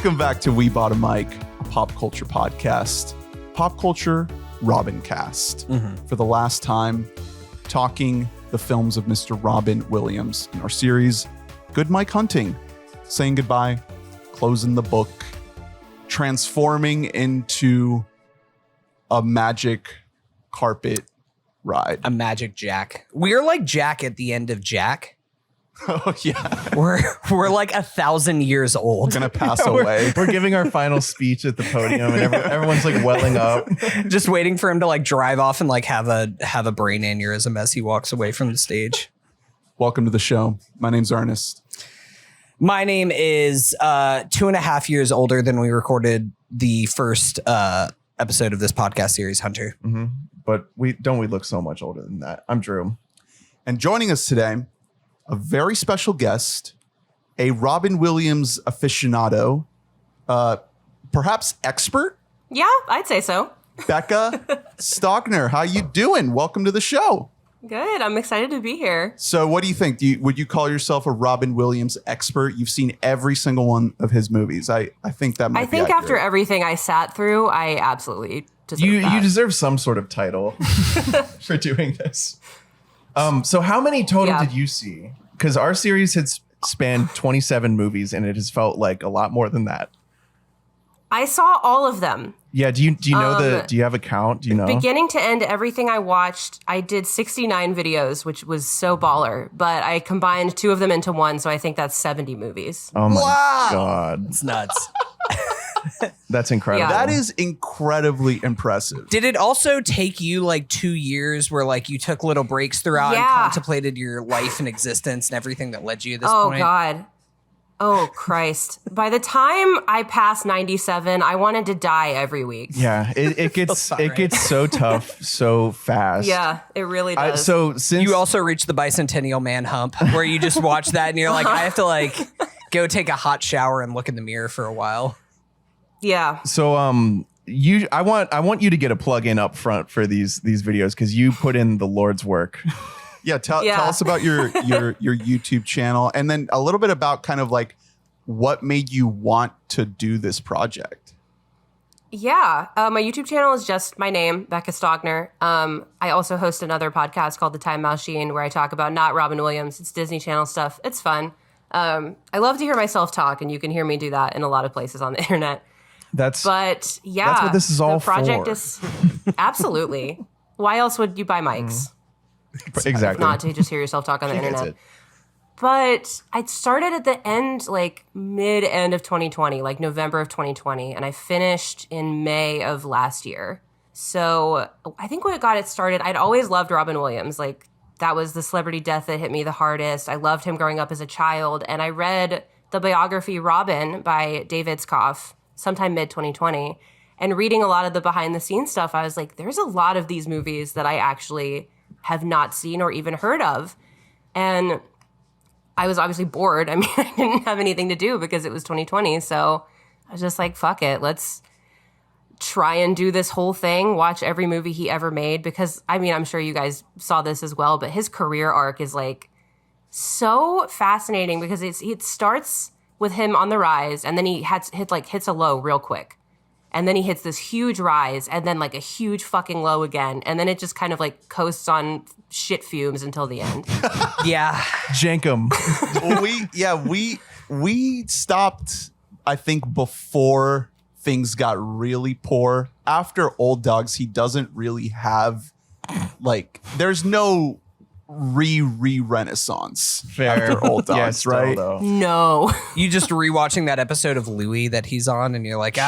Welcome back to We Bought a Mic, a pop culture podcast. Pop culture Robin cast. For the last time, talking the films of Mr. Robin Williams in our series, Good Mike Hunting. Saying goodbye, closing the book, transforming into a magic carpet ride. A magic Jack. We're like Jack at the end of Jack. Oh, yeah. We're like 1,000 years old. Gonna pass away. We're giving our final speech at the podium, and everyone's like welling up. Just waiting for him to like drive off and like have a brain aneurysm as he walks away from the stage. Welcome to the show. My name's Ernest. My name is 2.5 years older than we recorded the first episode of this podcast series, Hunter. Mm-hmm. But we look so much older than that. I'm Drew. And joining us today, a very special guest, a Robin Williams aficionado, perhaps expert, Yeah, I'd say so. Becca Stockner. How you doing? Welcome to the show. Good. I'm excited to be here. So what do you think? Would you call yourself a Robin Williams expert? You've seen every single one of his movies. I think that might be accurate. After everything I sat through, I absolutely deserve that. You deserve some sort of title for doing this. So how many total did you see? Because our series had spanned 27 movies, and it has felt like a lot more than that. I saw all of them. Yeah. Do you know do you have a count? Do you know? Beginning to end, everything I watched, I did 69 videos, which was so baller. But I combined 2 of them into one, so I think that's 70 movies. Oh my God. It's nuts. That's incredible. That is incredibly impressive. Did it also take you like 2 years where like you took little breaks throughout and contemplated your life and existence and everything that led you to this point? Oh, God. Oh, Christ. By the time I passed 97, I wanted to die every week. Yeah, it gets so tough so fast. Yeah, it really does. So since You also reached the bicentennial man hump where you just watch that and you're like, I have to like go take a hot shower and look in the mirror for a while. Yeah. So I want you to get a plug-in up front for these videos because you put in the Lord's work. Yeah, tell us about your YouTube channel, and then a little bit about kind of like what made you want to do this project. Yeah, my YouTube channel is just my name, Becca Stockner. I also host another podcast called The Time Machine where I talk about not Robin Williams. It's Disney Channel stuff. It's fun. I love to hear myself talk, and you can hear me do that in a lot of places on the internet. That's what this is all for. The project is absolutely. Why else would you buy mics? Exactly. Not to just hear yourself talk on the internet. But I started at the end, like mid-end of 2020, like November of 2020, and I finished in May of last year. So I think what got it started, I'd always loved Robin Williams. Like that was the celebrity death that hit me the hardest. I loved him growing up as a child, and I read the biography Robin by David Skoff sometime mid-2020. And reading a lot of the behind-the-scenes stuff, I was like, there's a lot of these movies that I actually have not seen or even heard of. And I was obviously bored. I mean, I didn't have anything to do because it was 2020. So I was just like, fuck it. Let's try and do this whole thing, watch every movie he ever made. Because, I mean, I'm sure you guys saw this as well, but his career arc is like so fascinating because it starts with him on the rise, and then he hits a low real quick. And then he hits this huge rise and then like a huge fucking low again. And then it just kind of like coasts on shit fumes until the end. Yeah. Jankum. We stopped, I think, before things got really poor. After Old Dogs, he doesn't really have like, there's no re-renaissance after Old Dogs, right? No. You just rewatching that episode of Louie that he's on and you're like,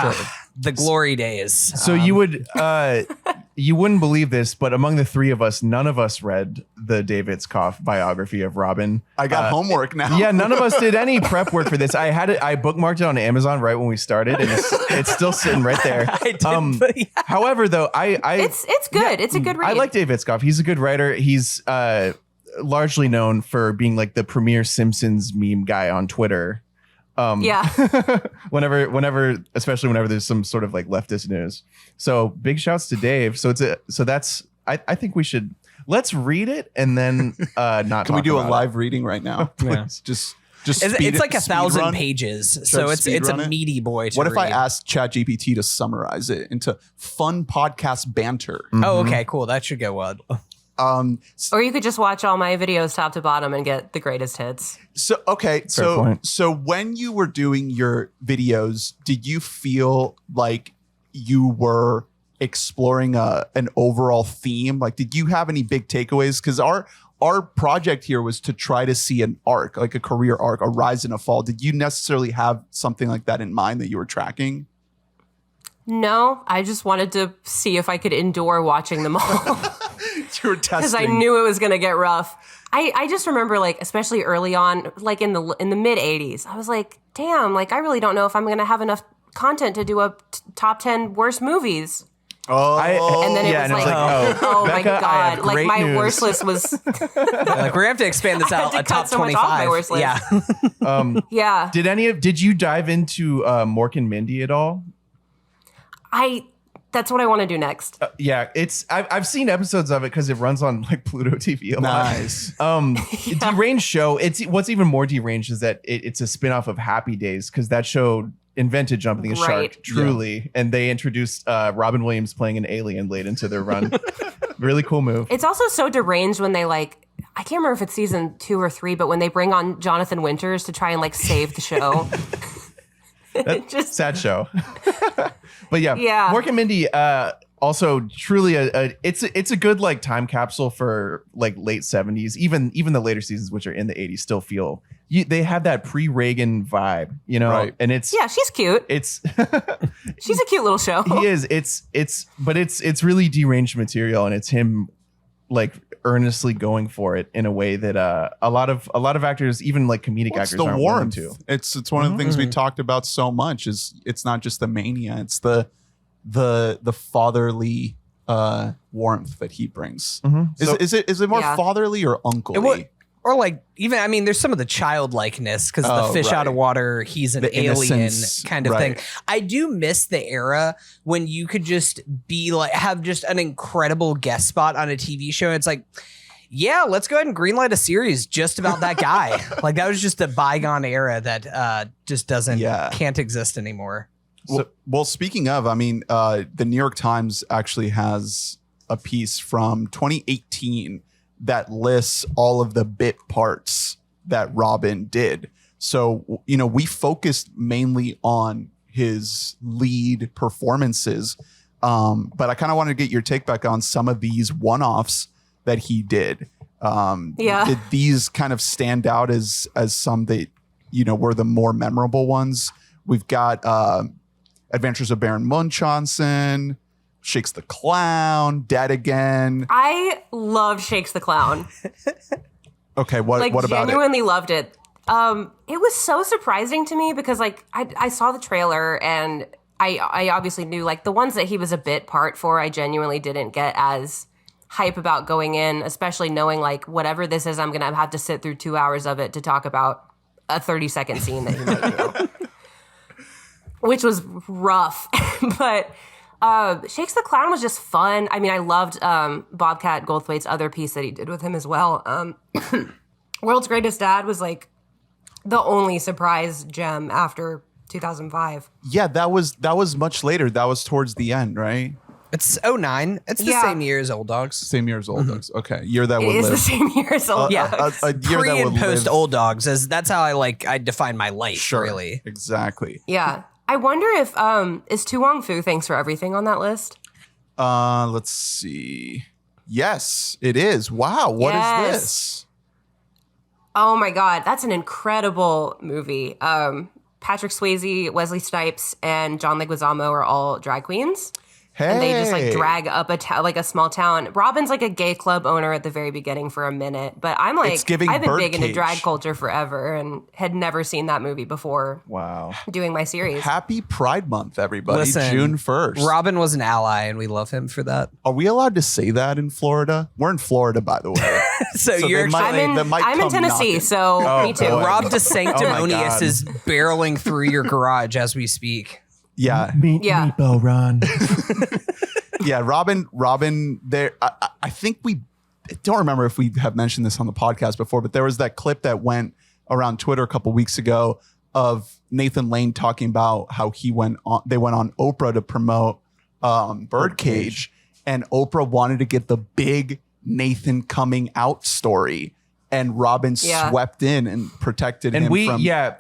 the glory days. So you wouldn't believe this, but among the three of us, none of us read the David Skoff biography of Robin. I got homework now. Yeah, none of us did any prep work for this. I bookmarked it on Amazon right when we started, and it's still sitting right there. However, though, it's good. It's a good read. I like David Skoff. He's a good writer. He's largely known for being like the premier Simpsons meme guy on Twitter. Whenever, especially whenever there's some sort of like leftist news. So big shouts to Dave. I think we should let's read it and then not. Can we do a about live reading right now? Yeah. Just Just it's like 1,000 run? pages, Should so I it's speed a run it? meaty boy. To What if I read. asked ChatGPT to summarize it into fun podcast banter? Oh, okay, cool. That should go well. Or you could just watch all my videos top to bottom and get the greatest hits. So okay, point. so when you were doing your videos, did you feel like you were exploring an overall theme? Like, did you have any big takeaways? Because our project here was to try to see an arc, like a career arc, a rise and a fall. Did you necessarily have something like that in mind that you were tracking? No, I just wanted to see if I could endure watching them all. You were testing. Because I knew it was going to get rough. I just remember, like, especially early on, like in the mid 80s, I was like, damn, like, I really don't know if I'm going to have enough content to do a top 10 worst movies. And then it was like, oh my Becca, God. Like, my worst list was. Like, we're gonna have to expand this out. A top so much off my 25. worst list. Yeah. Yeah. Did you dive into Mork and Mindy at all? That's what I want to do next. Yeah, I've seen episodes of it because it runs on like Pluto TV a lot. Nice. Deranged show. What's even more deranged is that it's a spinoff of Happy Days because that show invented jumping the Right. shark truly, and they introduced Robin Williams playing an alien late into their run. Really cool move. It's also so deranged when they like, I can't remember if it's season 2 or 3, but when they bring on Jonathan Winters to try and like save the show. Just sad show. But yeah, Yeah. Mork and Mindy also truly it's a good like time capsule for like late 70s. Even the later seasons, which are in the 80s, still feel they have that pre-Reagan vibe, you know. Right. And it's She's cute. it's She's a cute little show. he is it's really deranged material, and it's him like earnestly going for it in a way that a lot of actors, even like comedic actors, the aren't willing warmth. to. It's one of the things we talked about so much. Is it's not just the mania; it's the fatherly warmth that he brings. Is it more fatherly or unclely? Or like, even, I mean, there's some of the childlikeness because the fish out of water, he's an alien kind of thing. I do miss the era when you could just be like, have just an incredible guest spot on a TV show. It's like, yeah, let's go ahead and greenlight a series just about that guy. Like, that was just a bygone era that just can't exist anymore. Well, speaking of, I mean, the New York Times actually has a piece from 2018 that lists all of the bit parts that Robin did. So, you know, we focused mainly on his lead performances. But I kind of wanted to get your take back on some of these one-offs that he did. Did these kind of stand out as some that, you know, were the more memorable ones? We've got Adventures of Baron Munchausen, Shakes the Clown, Dead Again. I loved Shakes the Clown. Okay, what about it? Genuinely loved it. It was so surprising to me because like I saw the trailer and I obviously knew like the ones that he was a bit part for, I genuinely didn't get as hype about going in, especially knowing like whatever this is, I'm going to have to sit through 2 hours of it to talk about a 30-second scene that he might do. Which was rough. But Shakes the Clown was just fun. I mean, I loved Bobcat Goldthwait's other piece that he did with him as well. World's Greatest Dad was like the only surprise gem after 2005. Yeah, that was much later. That was towards the end, right? It's 2009. It's the same year as Old Dogs. Same year as Old Dogs. Okay, year that would It is live. the same year as Old Dogs. A year Pre that and would post live. Old Dogs, as that's how I define my life. Sure, Really. Exactly. Yeah. I wonder if is Tu Wong Fu Thanks for Everything on that list? Let's see. Yes, it is. Wow, what is this? Oh my God, that's an incredible movie. Patrick Swayze, Wesley Snipes, and John Leguizamo are all drag queens. Hey. And they just like drag up a small town. Robin's like a gay club owner at the very beginning for a minute, but I'm like, It's giving I've been big into Birdcage. drag culture forever and had never seen that movie before Wow. doing my series. Happy Pride Month, everybody. Listen, June 1st. Robin was an ally, and we love him for that. Are we allowed to say that in Florida? We're in Florida, by the way. So So you're they might- actually, I'm in come Tennessee, knocking. so me too. boy. Rob de Oh Sanctimonious my God. is barreling through your garage as we speak. Yeah. Yeah. Meatball Ron. Yeah, Robin, there. I think we don't remember if we have mentioned this on the podcast before, but there was that clip that went around Twitter a couple weeks ago of Nathan Lane talking about how they went on Oprah to promote Birdcage, and Oprah wanted to get the big Nathan coming out story. And Robin swept in and protected him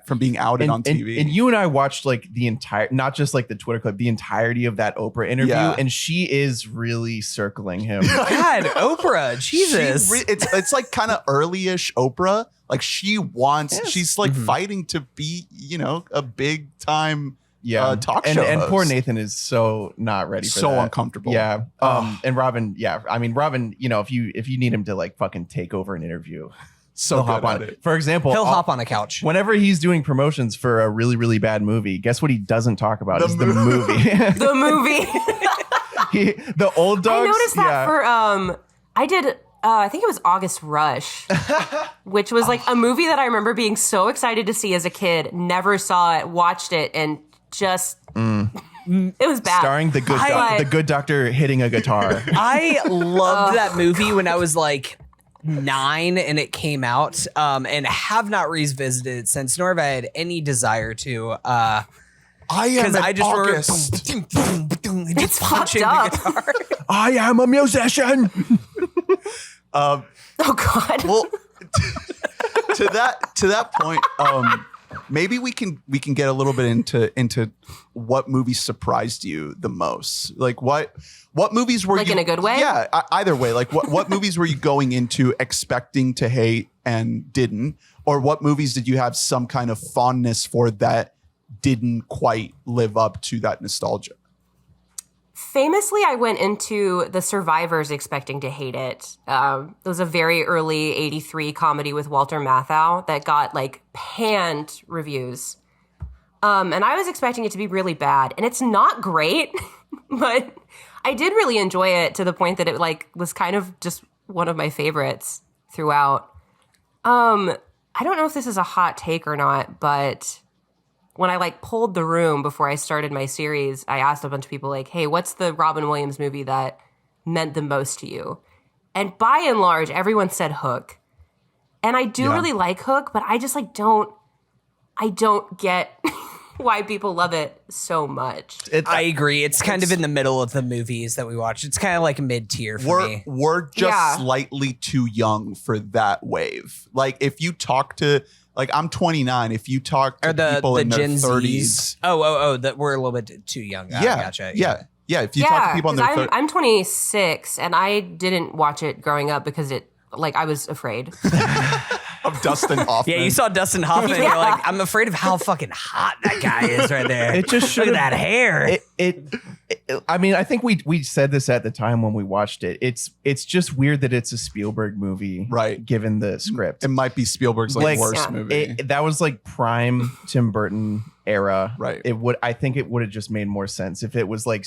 from being outed on TV. And you and I watched like the entire, not just like the Twitter clip, the entirety of that Oprah interview. Yeah. And she is really circling him. God, Oprah, Jesus. It's like kind of early-ish Oprah. Like she's like fighting to be, a big time talk show and poor Nathan is so not ready for that. So uncomfortable. Yeah. And Robin, I mean, Robin, if you need him to like fucking take over an interview, so hop on it. For example, he'll hop on a couch. Whenever he's doing promotions for a really, really bad movie, guess what he doesn't talk about is the movie. The movie. The Old Dogs. I noticed that for I did I think it was August Rush, which was like a movie that I remember being so excited to see as a kid. Never saw it, watched it, and just it was bad. Starring the good doctor hitting a guitar. I loved that movie when I was like 9 and it came out, and have not revisited it since, nor have I had any desire to. I just remember it's punching the guitar. I am a musician. Oh God. Well, to that point, maybe we can get a little bit into what movies surprised you the most. Like what movies were like you in a good way? Yeah, either way. Like what movies were you going into expecting to hate and didn't, or what movies did you have some kind of fondness for that didn't quite live up to that nostalgia? Famously, I went into The Survivors expecting to hate it. It was a very early 83 comedy with Walter Matthau that got like panned reviews. And I was expecting it to be really bad. And it's not great, but I did really enjoy it to the point that it like was kind of just one of my favorites throughout. I don't know if this is a hot take or not, but when I like pulled the room before I started my series, I asked a bunch of people like, hey, what's the Robin Williams movie that meant the most to you? And by and large, everyone said Hook. And I do really like Hook, but I just like I don't get why people love it so much. I agree. It's kind of in the middle of the movies that we watch. It's kind of like mid-tier for me. We're just slightly too young for that wave. Like if you talk to... Like I'm 29. If you talk to people in their Gen 30s, that we're a little bit too young. Gotcha. Yeah. If you talk to people in their 30s, I'm 26, and I didn't watch it growing up because I was afraid of Dustin Hoffman. Yeah, you saw Dustin Hoffman. And you're like, I'm afraid of how fucking hot that guy is right there. It just look at that hair. I mean, I think we said this at the time when we watched it. It's just weird that it's a Spielberg movie, right? Given the script, it might be Spielberg's worst movie. That was like prime Tim Burton era, right? I think it would have just made more sense if it was like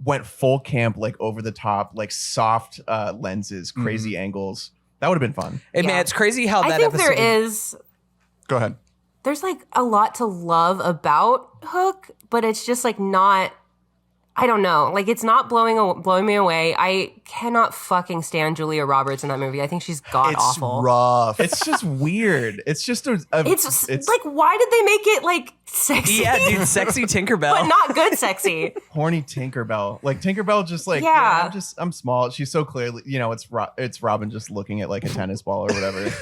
went full camp, like over the top, like soft lenses, crazy angles. That would have been fun. Man, it's crazy how that episode. I think there is. Go ahead. There's like a lot to love about Hook, but it's just like not. I don't know. Like, it's not blowing me away. I cannot fucking stand Julia Roberts in that movie. I think she's god-awful. It's rough. It's just weird. It's just it's like, why did they make it, like, sexy? Yeah, dude, sexy Tinkerbell. But not good sexy. Horny Tinkerbell. Like, Tinkerbell just like, I'm small. She's so clearly, it's Robin just looking at, like, a tennis ball or whatever.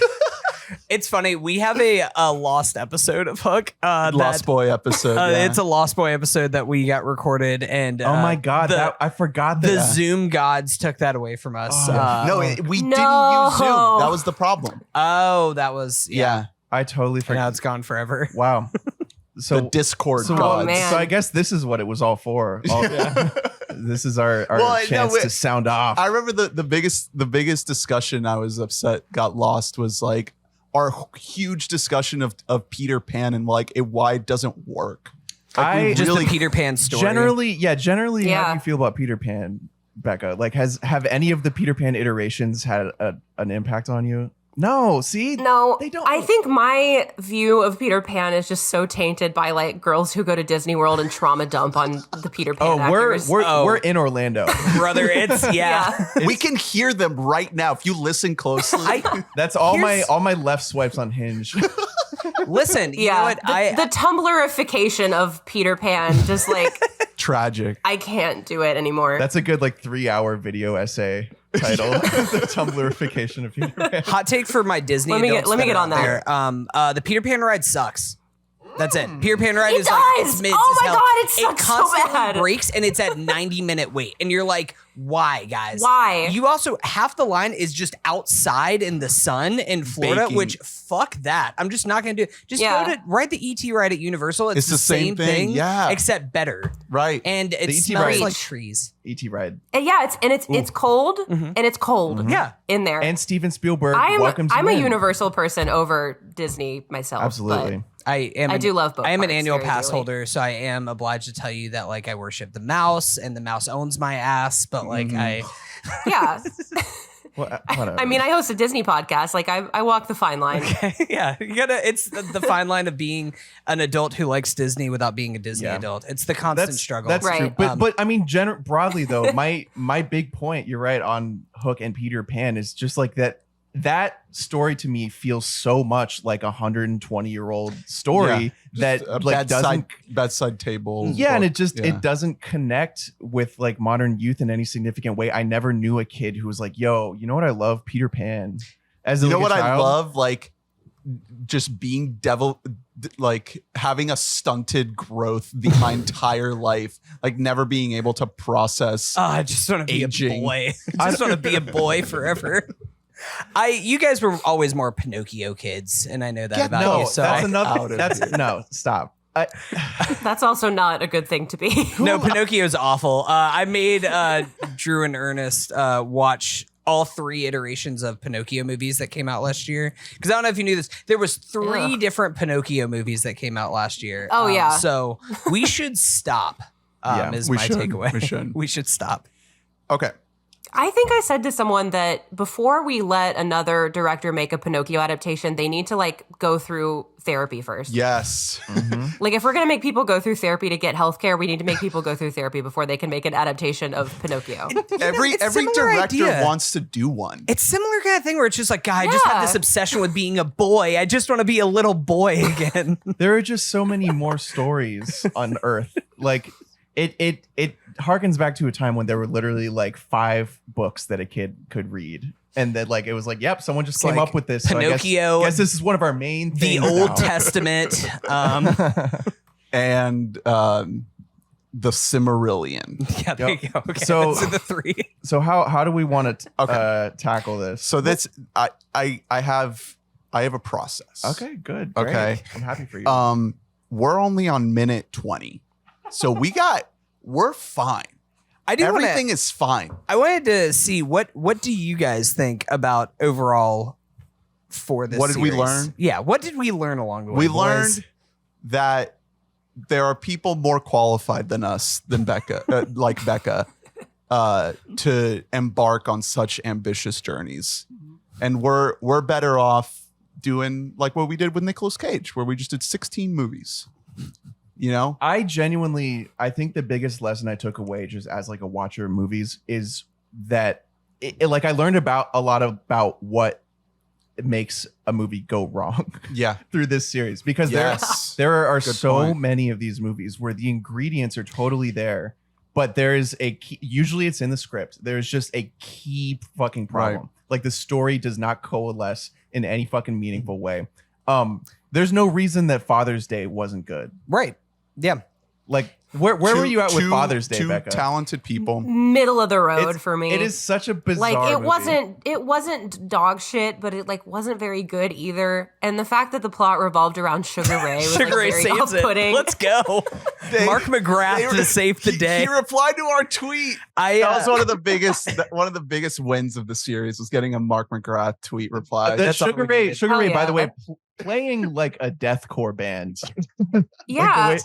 It's funny. We have a lost episode of Hook. Lost Boy episode. It's a Lost Boy episode that we got recorded. And oh my God, I forgot that. The Zoom gods took that away from us. We didn't use Zoom. That was the problem. Oh, that was, yeah. I totally forgot. Now it's gone forever. Wow. So the Discord gods. So I guess this is what it was all for. This is our chance to sound off. I remember the biggest discussion I was upset got lost was like, our huge discussion of Peter Pan and like why it doesn't work. Like just the Peter Pan story. Generally, how do you feel about Peter Pan, Becca? Like, have any of the Peter Pan iterations had an impact on you? No, see? No, they don't. I think my view of Peter Pan is just so tainted by like girls who go to Disney World and trauma dump on the Peter Pan actors. We're in Orlando. Brother, it's we can hear them right now if you listen closely. That's all my left swipes on Hinge. Listen, you know what? The Tumblrification of Peter Pan, just like tragic. I can't do it anymore. That's a good 3-hour video essay title. The Tumblrification of Peter Pan. Hot take for my Disney. Let me get on that. There. The Peter Pan ride sucks. That's it. Peter Pan ride is it's mids oh my as hell. God, it sucks so constantly bad. breaks and it's at 90-minute wait. And you're like, why, guys? Why? You also, half the line is just outside in the sun in Florida, Baking. which fuck that. I'm just not going to do it. Just go to ride the ET ride at Universal. It's the same thing. Yeah. Except better. Right. And it ET smells ride. like trees. E.T. ride. Yeah, it's cold and it's cold. Yeah. In there. And Steven Spielberg I'm welcomes a you in. Universal person over Disney myself. Absolutely. I do love both I am an parks annual very pass dearly. holder, so I am obliged to tell you that I worship the mouse and the mouse owns my ass, but Yeah. Whatever. I mean, I host a Disney podcast. I walk the fine line. yeah, you gotta. It's the fine line of being an adult who likes Disney without being a Disney adult. It's the constant struggle. That's Right. true. But I mean, broadly though, my big point, you're right, on Hook and Peter Pan is just that story to me feels so much like a 120-year-old story that a doesn't bedside table. Yeah, and book. it doesn't connect with modern youth in any significant way. I never knew a kid who was like, "Yo, you know what I love? Peter Pan." As you know what child. I love, just being having a stunted growth my entire life, never being able to process. I just want to be aging. a boy. I just want to be a boy forever. You guys were always more Pinocchio kids, and I know that about you. So that's another. No, stop. That's also not a good thing to be. No, Pinocchio's awful. I made Drew and Ernest watch all 3 iterations of Pinocchio movies that came out last year. Because I don't know if you knew this, there was 3 different Pinocchio movies that came out last year. Oh yeah. So we should stop. Is my takeaway. We should stop. Okay. I think I said to someone that before we let another director make a Pinocchio adaptation, they need to go through therapy first. Yes. Mm-hmm. If we're going to make people go through therapy to get healthcare, we need to make people go through therapy before they can make an adaptation of Pinocchio. Every director wants to do one. It's similar kind of thing where it's just I just have this obsession with being a boy. I just want to be a little boy again. There are just so many more stories on Earth. It harkens back to a time when there were literally 5 books that a kid could read. And that it was yep, someone just came up with this. Pinocchio. So I guess this is one of our main the things. Old now. Testament. And the Cimmerillion. Yeah, there you go. Okay, So- those are the 3. So how do we want to tackle this? So that's I have a process. Okay, good. Okay. Great. I'm happy for you. We're only on minute 20. So we're fine. Everything is fine. I wanted to see what do you guys think about overall for this What did we series? learn? Yeah, what did we learn along the way? We boys? learned that there are people more qualified than us, than Becca, Becca, to embark on such ambitious journeys. And we're better off doing what we did with Nicolas Cage, where we just did 16 movies. I think the biggest lesson I took away just as a watcher of movies is that I learned a lot about what makes a movie go wrong. Yeah. Through this series, because there are so many of these movies where the ingredients are totally there, but there is a key, usually it's in the script. There's just a key fucking problem. The story does not coalesce in any fucking meaningful way. There's no reason that Father's Day wasn't good. Right. Yeah. Where were you at with Father's Day, two Becca? Talented people. Middle of the road for me. It is such a bizarre movie. It wasn't dog shit, but it wasn't very good either. And the fact that the plot revolved around Sugar Ray was Sugar Ray very saves it. off-putting. Let's go. Mark McGrath to save the day. He replied to our tweet. That was one of the biggest wins of the series, was getting a Mark McGrath tweet reply. Sugar Ray, by the way, yeah. playing a deathcore band. Yeah.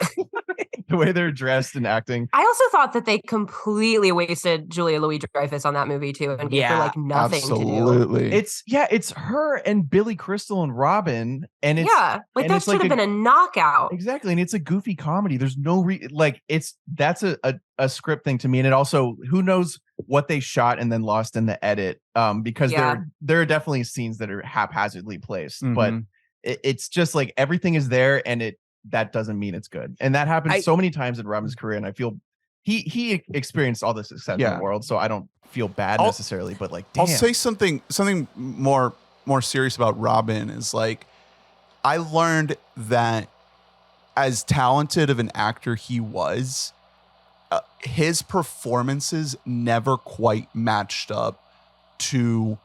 The way they're dressed and acting. I also thought that they completely wasted Julia Louis-Dreyfus on that movie too, and gave her nothing absolutely. to do. It's her and Billy Crystal and Robin, and it's that should have been a knockout. Exactly, and it's a goofy comedy. There's no that's a script thing to me, and it also, who knows what they shot and then lost in the edit, because there are definitely scenes that are haphazardly placed, but it's just like everything is there, and that doesn't mean it's good. And that happens so many times in Robin's career, and I feel he experienced all the success in the world, so I don't feel bad necessarily, but like, damn. I'll say something more serious about Robin is like, I learned that as talented of an actor he was, his performances never quite matched up to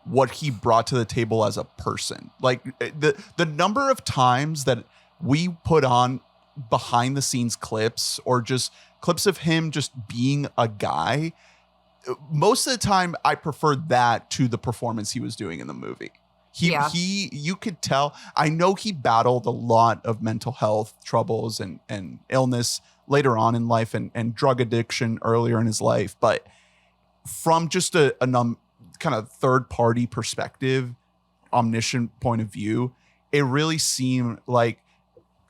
what he brought to the table as a person. Like the number of times that we put on behind the scenes clips or just clips of him just being a guy, most of the time I preferred that to the performance he was doing in the movie. You could tell, I know he battled a lot of mental health troubles and illness later on in life and drug addiction earlier in his life. But from just a kind of third party perspective, omniscient point of view, it really seemed like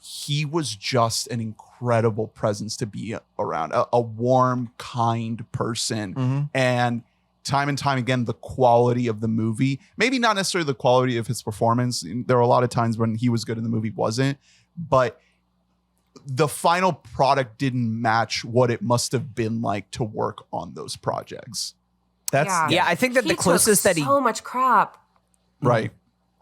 he was just an incredible presence to be around, a warm, kind person. And time again, the quality of the movie, maybe not necessarily the quality of his performance. There were a lot of times when he was good and the movie wasn't, but the final product didn't match what it must have been like to work on those projects. I think that the closest that so much crap. Right.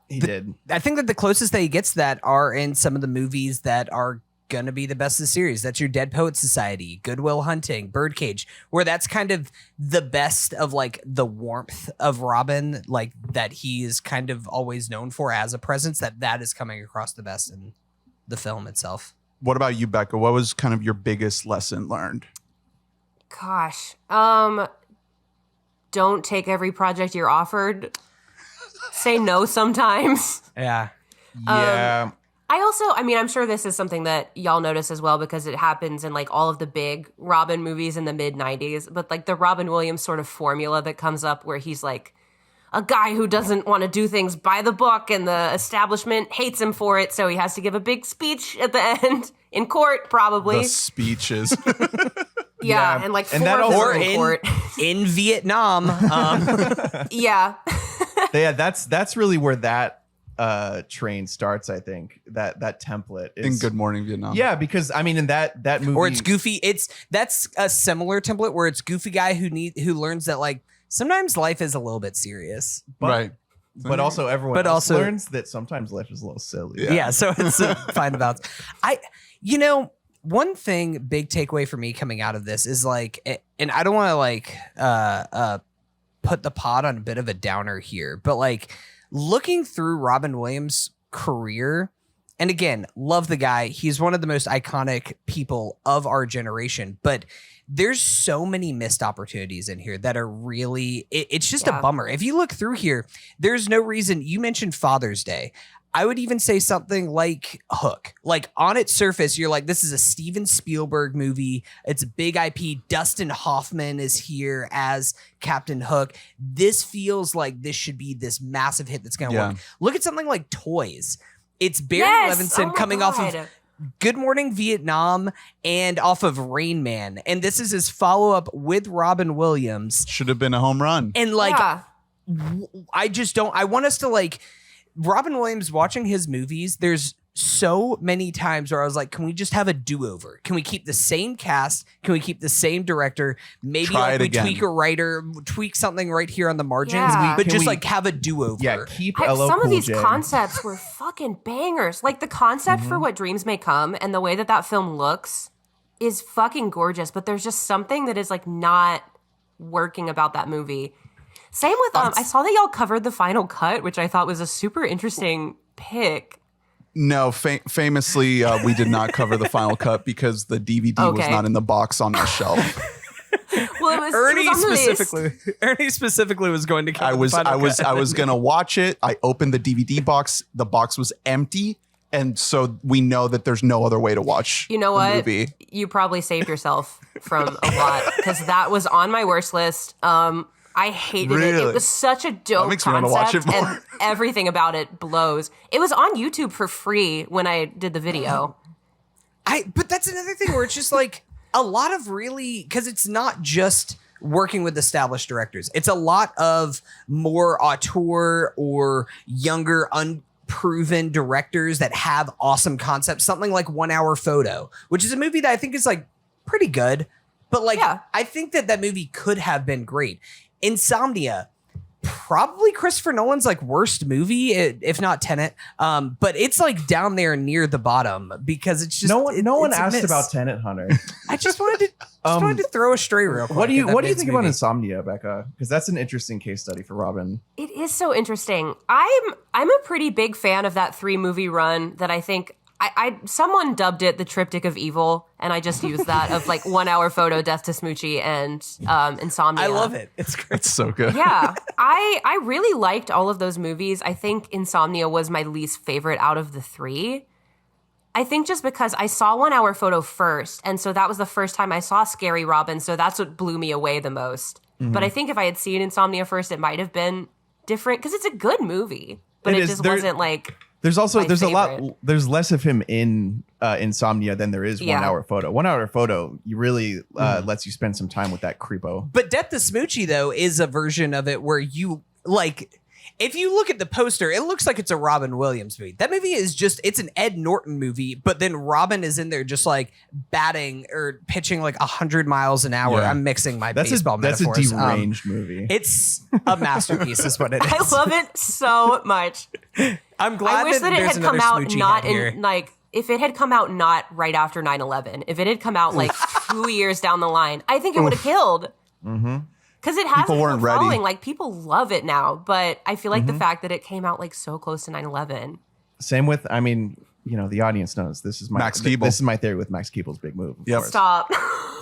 He did. I think that the closest that he gets to that are in some of the movies that are gonna be the best of the series. That's your Dead Poet Society, Good Will Hunting, Birdcage, where that's kind of the best of like the warmth of Robin, like that he is kind of always known for as a presence, that is coming across the best in the film itself. What about you, Becca? What was kind of your biggest lesson learned? Gosh. Don't take every project you're offered. Say no sometimes. Yeah. Yeah. I'm sure this is something that y'all notice as well because it happens in like all of the big Robin movies in the mid 90s, but like the Robin Williams sort of formula that comes up where he's like a guy who doesn't want to do things by the book and the establishment hates him for it. So he has to give a big speech at the end in court, probably. The speeches. Yeah. And like four in court. In Vietnam. Yeah. Yeah. That's really where that train starts, I think. That template is in Good Morning Vietnam. Yeah, because I mean in that movie, or it's Goofy. That's a similar template where it's Goofy guy who learns that like sometimes life is a little bit serious, right? But also everyone else learns that sometimes life is a little silly. Yeah, so it's a fine balance. One thing, big takeaway for me coming out of this is like, and I don't want to like put the pod on a bit of a downer here, but like looking through Robin Williams' career, and again, love the guy. He's one of the most iconic people of our generation, but there's so many missed opportunities in here that are really, it's just a bummer. If you look through here, there's no reason. You mentioned Father's Day. I would even say something like Hook. Like on its surface, you're like, this is a Steven Spielberg movie. It's a big IP. Dustin Hoffman is here as Captain Hook. This feels like this should be this massive hit that's going to work. Look at something like Toys. It's Barry Levinson coming off of Good Morning Vietnam and off of Rain Man. And this is his follow-up with Robin Williams. Should have been a home run. And like, I want us to like, Robin Williams, watching his movies, there's so many times where I was like, can we just have a do-over? Can we keep the same cast? Can we keep the same director? Maybe like we tweak a writer, tweak something right here on the margins, but just like have a do-over. Yeah, keep some of these concepts were fucking bangers. Like the concept for What Dreams May Come and the way that film looks is fucking gorgeous, but there's just something that is like not working about that movie. Same with I saw that y'all covered the final cut, which I thought was a super interesting pick. No, famously, we did not cover the final cut because the DVD was not in the box on our shelf. Well, it was Ernie specifically was going to cover the final cut. I was going to watch it. I opened the DVD box. The box was empty. And so we know that there's no other way to watch the movie. You probably saved yourself from a lot because that was on my worst list. I hated it. It was such a dope concept, and everything about it blows. It was on YouTube for free when I did the video. But that's another thing where it's just like a lot of really, because it's not just working with established directors. It's a lot of more auteur or younger, proven directors that have awesome concepts. Something like 1 Hour Photo, which is a movie that I think is like pretty good, but like I think that movie could have been great. Insomnia, probably Christopher Nolan's like worst movie, if not Tenet. But it's like down there near the bottom because it's just no one asked about Tenet, Hunter. I just wanted to throw a stray real quick. What do you think about Insomnia, Becca? Because that's an interesting case study for Robin. It is so interesting. I'm a pretty big fan of that 3-movie run that I think someone dubbed it the Triptych of Evil, and I just used that of like 1 Hour Photo, Death to Smoochie, and Insomnia. I love it. It's great. It's so good. Yeah. I really liked all of those movies. I think Insomnia was my least favorite out of the 3. I think just because I saw 1 Hour Photo first, and so that was the first time I saw Scary Robin, so that's what blew me away the most. Mm-hmm. But I think if I had seen Insomnia first, it might have been different, because it's a good movie, but it just wasn't like... There's less of him in Insomnia than there is 1 Hour Photo. 1 Hour Photo, you really lets you spend some time with that creepo. But Death to Smoochie, though, is a version of it where you like, if you look at the poster, it looks like it's a Robin Williams movie. That movie is it's an Ed Norton movie, but then Robin is in there just like batting or pitching like 100 miles an hour. Yeah. I'm mixing my baseball metaphors. That's a deranged movie. It's a masterpiece is what it is. I love it so much. I'm glad I wish that it had come out not here. in like, if it had come out not right after 9/11, if it had come out like 2 years down the line, I think it would have killed. Mm-hmm. Because it has a following. Like, people love it now, but I feel like the fact that it came out like so close to 9/11. Same with, I mean, you know, the audience knows this is my Max Keeble. This is my theory with Max Keeble's Big Move. Yep. Stop.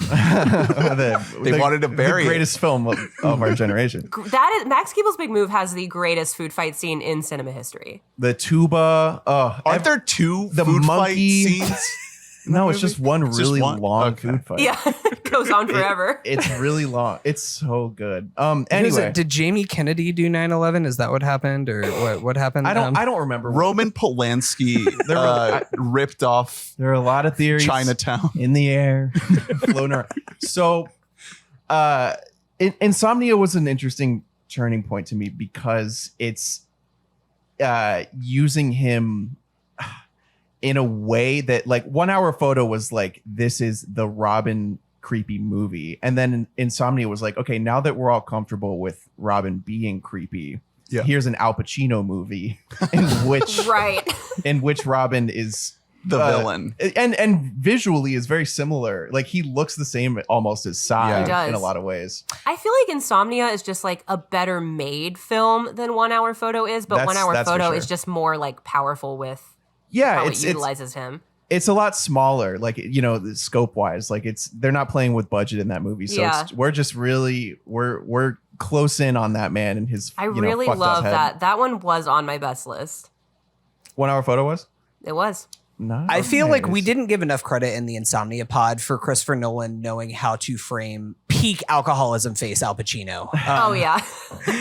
They wanted to bury the greatest film of our generation. That is, Max Keeble's Big Move has the greatest food fight scene in cinema history. The tuba. Aren't there two food fight scenes? No, it's just one really long food fight. Yeah, it goes on forever. It's really long. It's so good. Anyway, did Jamie Kennedy do 9/11? Is that what happened, or what happened? I don't remember. Roman Polanski ripped off. There are a lot of theories. Chinatown in the air, floating around. So, Insomnia was an interesting turning point to me because it's using him in a way that, like, 1 Hour Photo was like, this is the Robin creepy movie. And then Insomnia was like, okay, now that we're all comfortable with Robin being creepy, here's an Al Pacino movie in which Robin is the villain. And visually is very similar. Like, he looks the same almost as Psy in a lot of ways. I feel like Insomnia is just like a better made film than 1 Hour Photo is, but 1 Hour Photo is just more like powerful with how it utilizes him. It's a lot smaller, like, you know, scope wise. Like, they're not playing with budget in that movie, so we're just really we're close in on that man and his. I really love that. That one was on my best list. 1 Hour Photo was. It was. Nice. I feel like we didn't give enough credit in the Insomnia pod for Christopher Nolan knowing how to frame peak alcoholism face Al Pacino.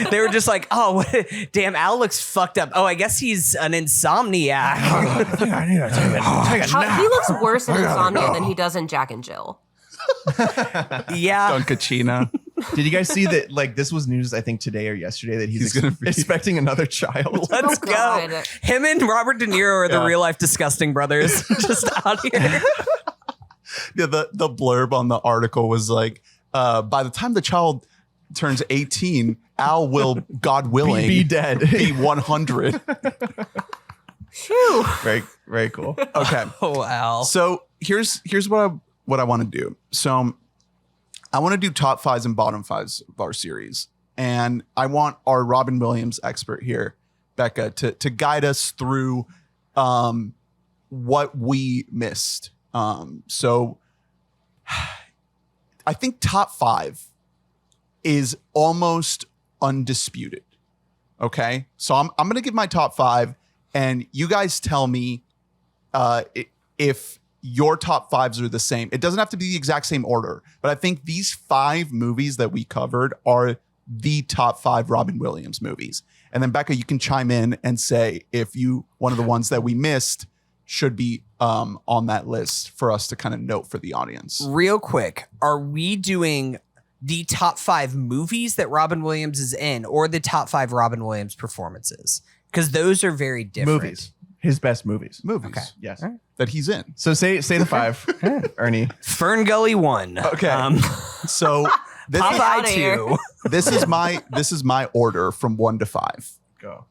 They were just like, oh, damn, Al looks fucked up. Oh, I guess he's an insomniac. I need to take a nap. He looks worse in Insomnia than he does in Jack and Jill. Yeah. Dunkachina. Did you guys see that? Like, this was news, I think, today or yesterday, that he's going to be expecting another child. Let's go. Him and Robert De Niro are the real life disgusting brothers. Just out here. Yeah, the blurb on the article was like, by the time the child turns 18, Al will, God willing, be dead. Be 100. Phew. Very, very cool. Okay. Oh, Al. So here's what I want to do. So I want to do top fives and bottom fives of our series. And I want our Robin Williams expert here, Becca, to guide us through what we missed. So I think top five is almost undisputed. Okay. So I'm going to give my top five and you guys tell me if your top fives are the same. It doesn't have to be the exact same order, but I think these 5 movies that we covered are the top 5 Robin Williams movies. And then Becca, you can chime in and say if one of the ones that we missed should be on that list for us to kind of note for the audience. Real quick, are we doing the top 5 movies that Robin Williams is in or the top 5 Robin Williams performances? Because those are very different. Movies. His best movies. Movies. Okay. Yes. Right. That he's in. So say the 5, Ernie. Ferngully 1. Okay. So this is, Popeye 2. this is my order from 1 to 5. Go.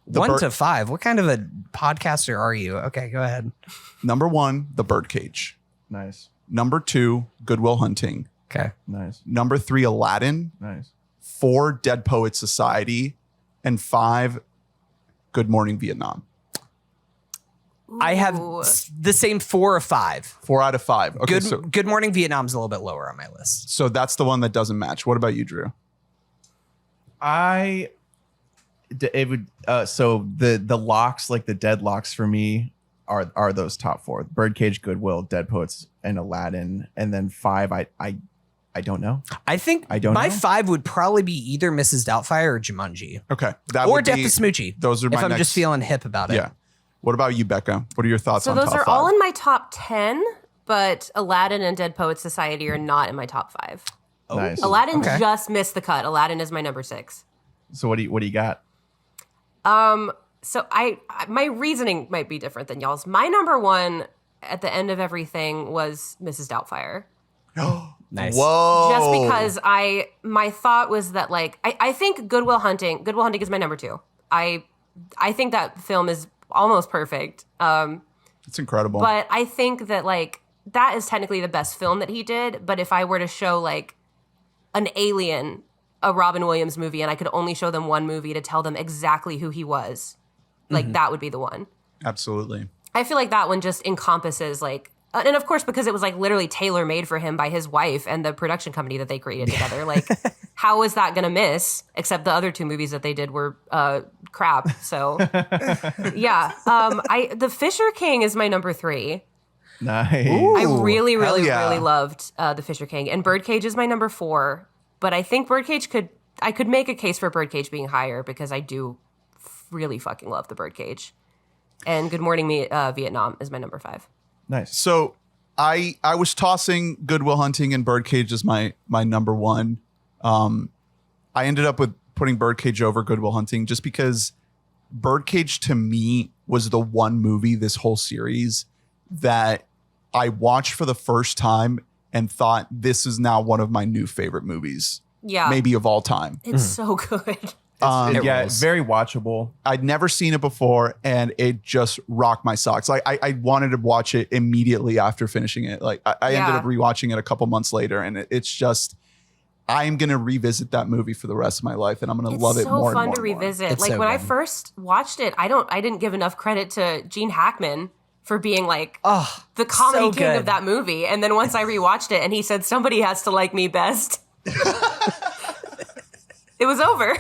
1 to 5. What kind of a podcaster are you? Okay, go ahead. Number 1, The Birdcage. Nice. Number 2, Good Will Hunting. Okay. Nice. Number 3, Aladdin. Nice. 4, Dead Poet Society. And 5, Good Morning Vietnam. I have the same 4 or 5. 4 out of 5. Okay, Good Morning Vietnam's a little bit lower on my list. so that's the one that doesn't match. What about you, Drew? So the locks, like the dead locks for me are those top 4: Birdcage, Goodwill, Dead Poets, and Aladdin. And then 5, I don't know. I think my 5 would probably be either Mrs. Doubtfire or Jumanji. Okay. Or Death to Smoochie. Those are my if I'm just feeling hip about it. Yeah. What about you, Becca? What are your thoughts on top 5? So those are all in my top 10, but Aladdin and Dead Poets Society are not in my top 5. Nice. Aladdin just missed the cut. Aladdin is my number 6. So what do you got? So my reasoning might be different than y'all's. My number 1 at the end of everything was Mrs. Doubtfire. Nice. Whoa. Just because my thought was that like I think Good Will Hunting is my number 2. I think that film is almost perfect. It's incredible. But I think that like that is technically the best film that he did. But if I were to show like an alien a Robin Williams movie and I could only show them one movie to tell them exactly who he was, like that would be the one. Absolutely. I feel like that one just encompasses like, and of course, because it was like literally tailor made for him by his wife and the production company that they created together. Like, how is that going to miss? Except the other 2 movies that they did were crap. So, yeah. The Fisher King is my number 3. Nice. Ooh, I really yeah. loved The Fisher King. And Birdcage is my number 4. But I think I could make a case for Birdcage being higher because I do really fucking love The Birdcage. And Good Morning Vietnam is my number 5. Nice. So I was tossing Good Will Hunting and Birdcage as my number 1. I ended up with putting Birdcage over Good Will Hunting just because Birdcage to me was the one movie this whole series that I watched for the first time and thought this is now one of my new favorite movies. Yeah. Maybe of all time. It's so good. It's very watchable. I'd never seen it before and it just rocked my socks. Like I wanted to watch it immediately after finishing it. Like I ended up rewatching it a couple months later and it's just, I'm going to revisit that movie for the rest of my life and I'm going to love it more and more. It's so fun to revisit. It's like so when good. I first watched it, I didn't give enough credit to Gene Hackman for being like the comedy so king good. of that movie. And then once I rewatched it and he said, somebody has to like me best. It was over.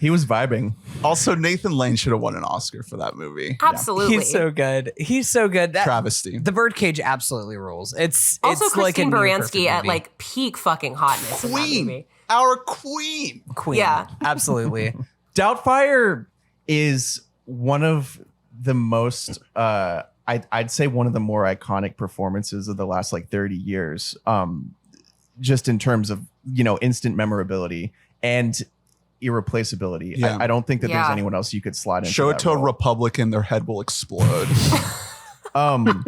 He was vibing. Also, Nathan Lane should have won an Oscar for that movie. Absolutely. He's so good. He's so good. Travesty. The Birdcage absolutely rules. It's Also, it's like a Christine near Baranski perfect at movie. like peak fucking hotness in that Queen. movie. Our queen. Queen. Yeah. Absolutely. Doubtfire is one of the most, I'd say one of the more iconic performances of the last like 30 years. Just in terms of, instant memorability and irreplaceability. Yeah. I don't think that there's Yeah. anyone else you could slot into. Show it that to a role. Republican, their head will explode. Tucker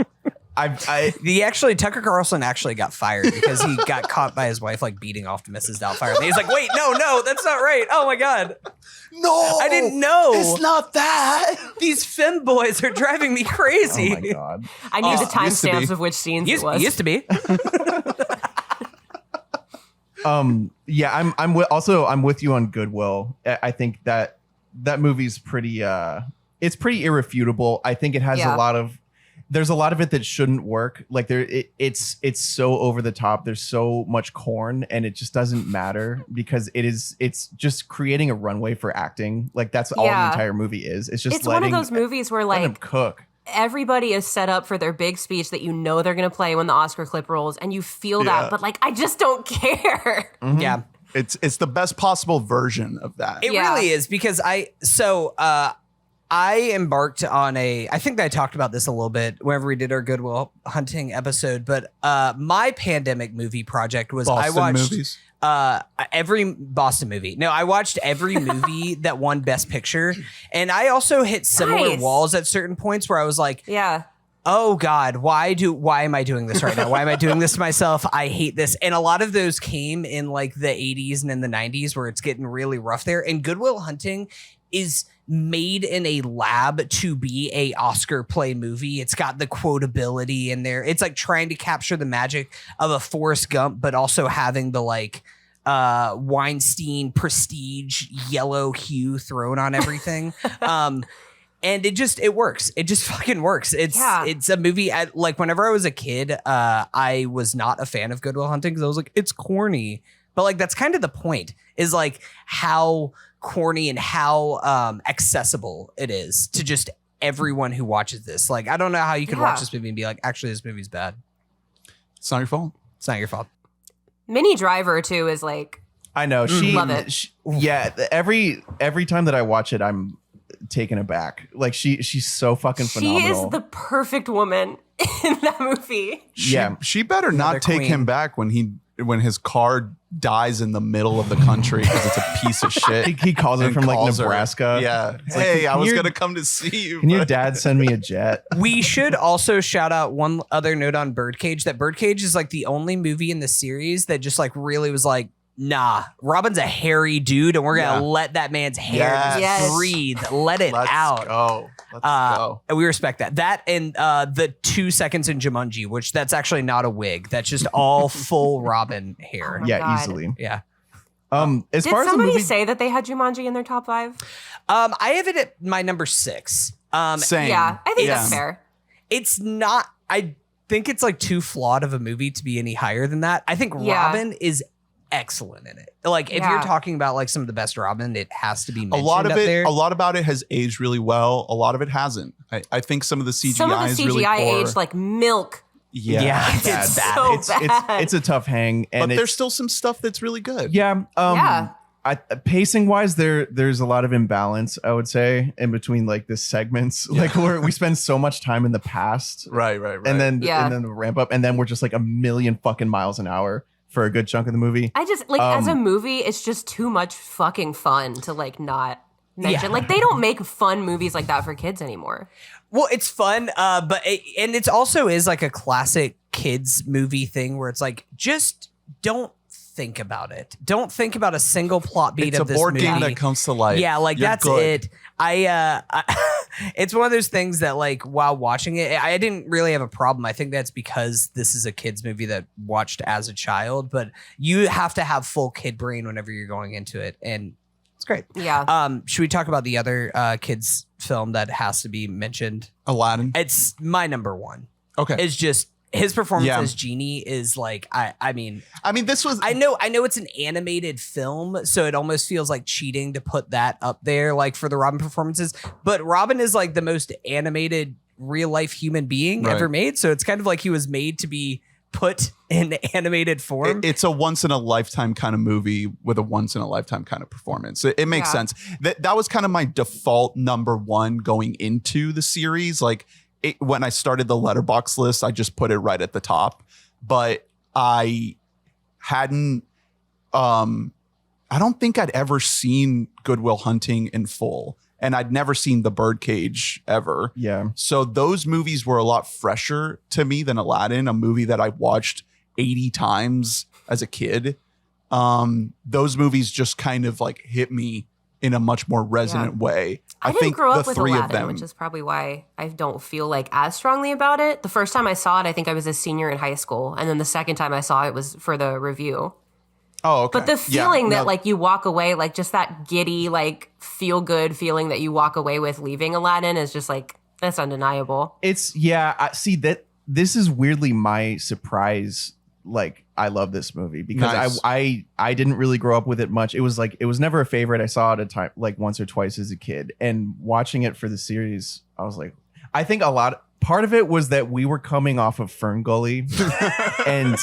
Carlson actually got fired because he got caught by his wife like beating off to Mrs. Doubtfire. And he's like, wait, no, that's not right. Oh my God. No, I didn't know. It's not that. These fem boys are driving me crazy. Oh my God. I need the Used to timestamps be. of which scenes it was. Used to be. Yeah, I'm with you on Goodwill. I think that movie's pretty it's pretty irrefutable. I think it has there's a lot of it that shouldn't work. Like it's so over the top. There's so much corn and it just doesn't matter because it's just creating a runway for acting. Like that's all the entire movie is. It's just one of those movies where let him like cook. everybody is set up for their big speech that they're going to play when the Oscar clip rolls and you feel that, but like I just don't care. Mm-hmm. Yeah. It's the best possible version of that. It really is because I embarked on I think that I talked about this a little bit whenever we did our Goodwill Hunting episode, but my pandemic movie project was Boston I watched movies. every Boston movie. No, I watched every movie that won Best Picture, and I also hit similar walls at certain points where I was like, yeah. Oh God, why am I doing this right now? Why am I doing this to myself? I hate this. And a lot of those came in like the 80s and in the 90s where it's getting really rough there. And Good Will Hunting is made in a lab to be a Oscar play movie. It's got the quotability in there. It's like trying to capture the magic of a Forrest Gump, but also having the like Weinstein prestige yellow hue thrown on everything. And it works. It just fucking works. It's a movie. Like whenever I was a kid, I was not a fan of Good Will Hunting because I was like, it's corny. But like that's kind of the point, is like how corny and how accessible it is to just everyone who watches this. Like I don't know how you could watch this movie and be like, actually, this movie's bad. It's not your fault. It's not your fault. Minnie Driver too is like, I know love it. Every time that I watch it, I'm taken aback. Like she's so fucking phenomenal. She is the perfect woman in that movie. She better not take him back when his car dies in the middle of the country because it's a piece of shit. He calls her from like Nebraska. Yeah. Hey, I was gonna come to see you. Can your dad send me a jet? We should also shout out one other note on Birdcage, that Birdcage is like the only movie in the series that just like really was like, nah, Robin's a hairy dude, and we're gonna let that man's hair breathe. Let it out. Let's go. And we respect that. That and the 2 seconds in Jumanji, which that's actually not a wig. That's just all full Robin hair. Oh God. Easily. Yeah. As Did far as the somebody movie, say that they had Jumanji in their top 5? I have it at my number 6. Same. Yeah, I think that's fair. It's not. I think it's like too flawed of a movie to be any higher than that. I think Robin is excellent in it. Like if you're talking about like some of the best Robin, it has to be mentioned. A lot about it has aged really well. A lot of it hasn't. I think some of the CGI is really poor. aged like milk. Yeah, it's bad. So bad. It's a tough hang, and but there's still some stuff that's really good. Pacing wise, there's a lot of imbalance, I would say, in between like the segments. Like we spend so much time in the past, right, and then the ramp up, and then we're just like a million fucking miles an hour for a good chunk of the movie. I just like as a movie, it's just too much fucking fun to like not mention. Like they don't make fun movies like that for kids anymore. Well, it's fun, but it also is like a classic kids movie thing where it's like, just don't think about it. Don't think about a single plot beat of this movie. It's a board game that comes to life. Yeah, like that's it. It's one of those things that like while watching it, I didn't really have a problem. I think that's because this is a kids movie that watched as a child, but you have to have full kid brain whenever you're going into it, and it's great. Yeah. Should we talk about the other kids film that has to be mentioned? Aladdin. It's my number 1. Okay. It's just his performance as Genie is like, I mean, this was. I know it's an animated film, so it almost feels like cheating to put that up there, like for the Robin performances. But Robin is like the most animated real life human being ever made, so it's kind of like he was made to be put in animated form. It's a once in a lifetime kind of movie with a once in a lifetime kind of performance. It makes sense. That was kind of my default number 1 going into the series. Like. When I started the letterbox list, I just put it right at the top, but I hadn't, I don't think I'd ever seen Good Will Hunting in full, and I'd never seen The Birdcage ever. Yeah. So those movies were a lot fresher to me than Aladdin, a movie that I watched 80 times as a kid. Those movies just kind of like hit me in a much more resonant way. I didn't grow up with Aladdin, which is probably why I don't feel like as strongly about it. The first time I saw it, I think I was a senior in high school. And then the second time I saw it was for the review. Oh, okay. But the feeling that like you walk away, like just that giddy, like feel good feeling that you walk away with leaving Aladdin is just like, that's undeniable. It's, I see that this is weirdly my surprise. Like I love this movie because I didn't really grow up with it much. It was never a favorite. I saw it a time like once or twice as a kid, and watching it for the series, I was like, I think part of it was that we were coming off of ferngully, and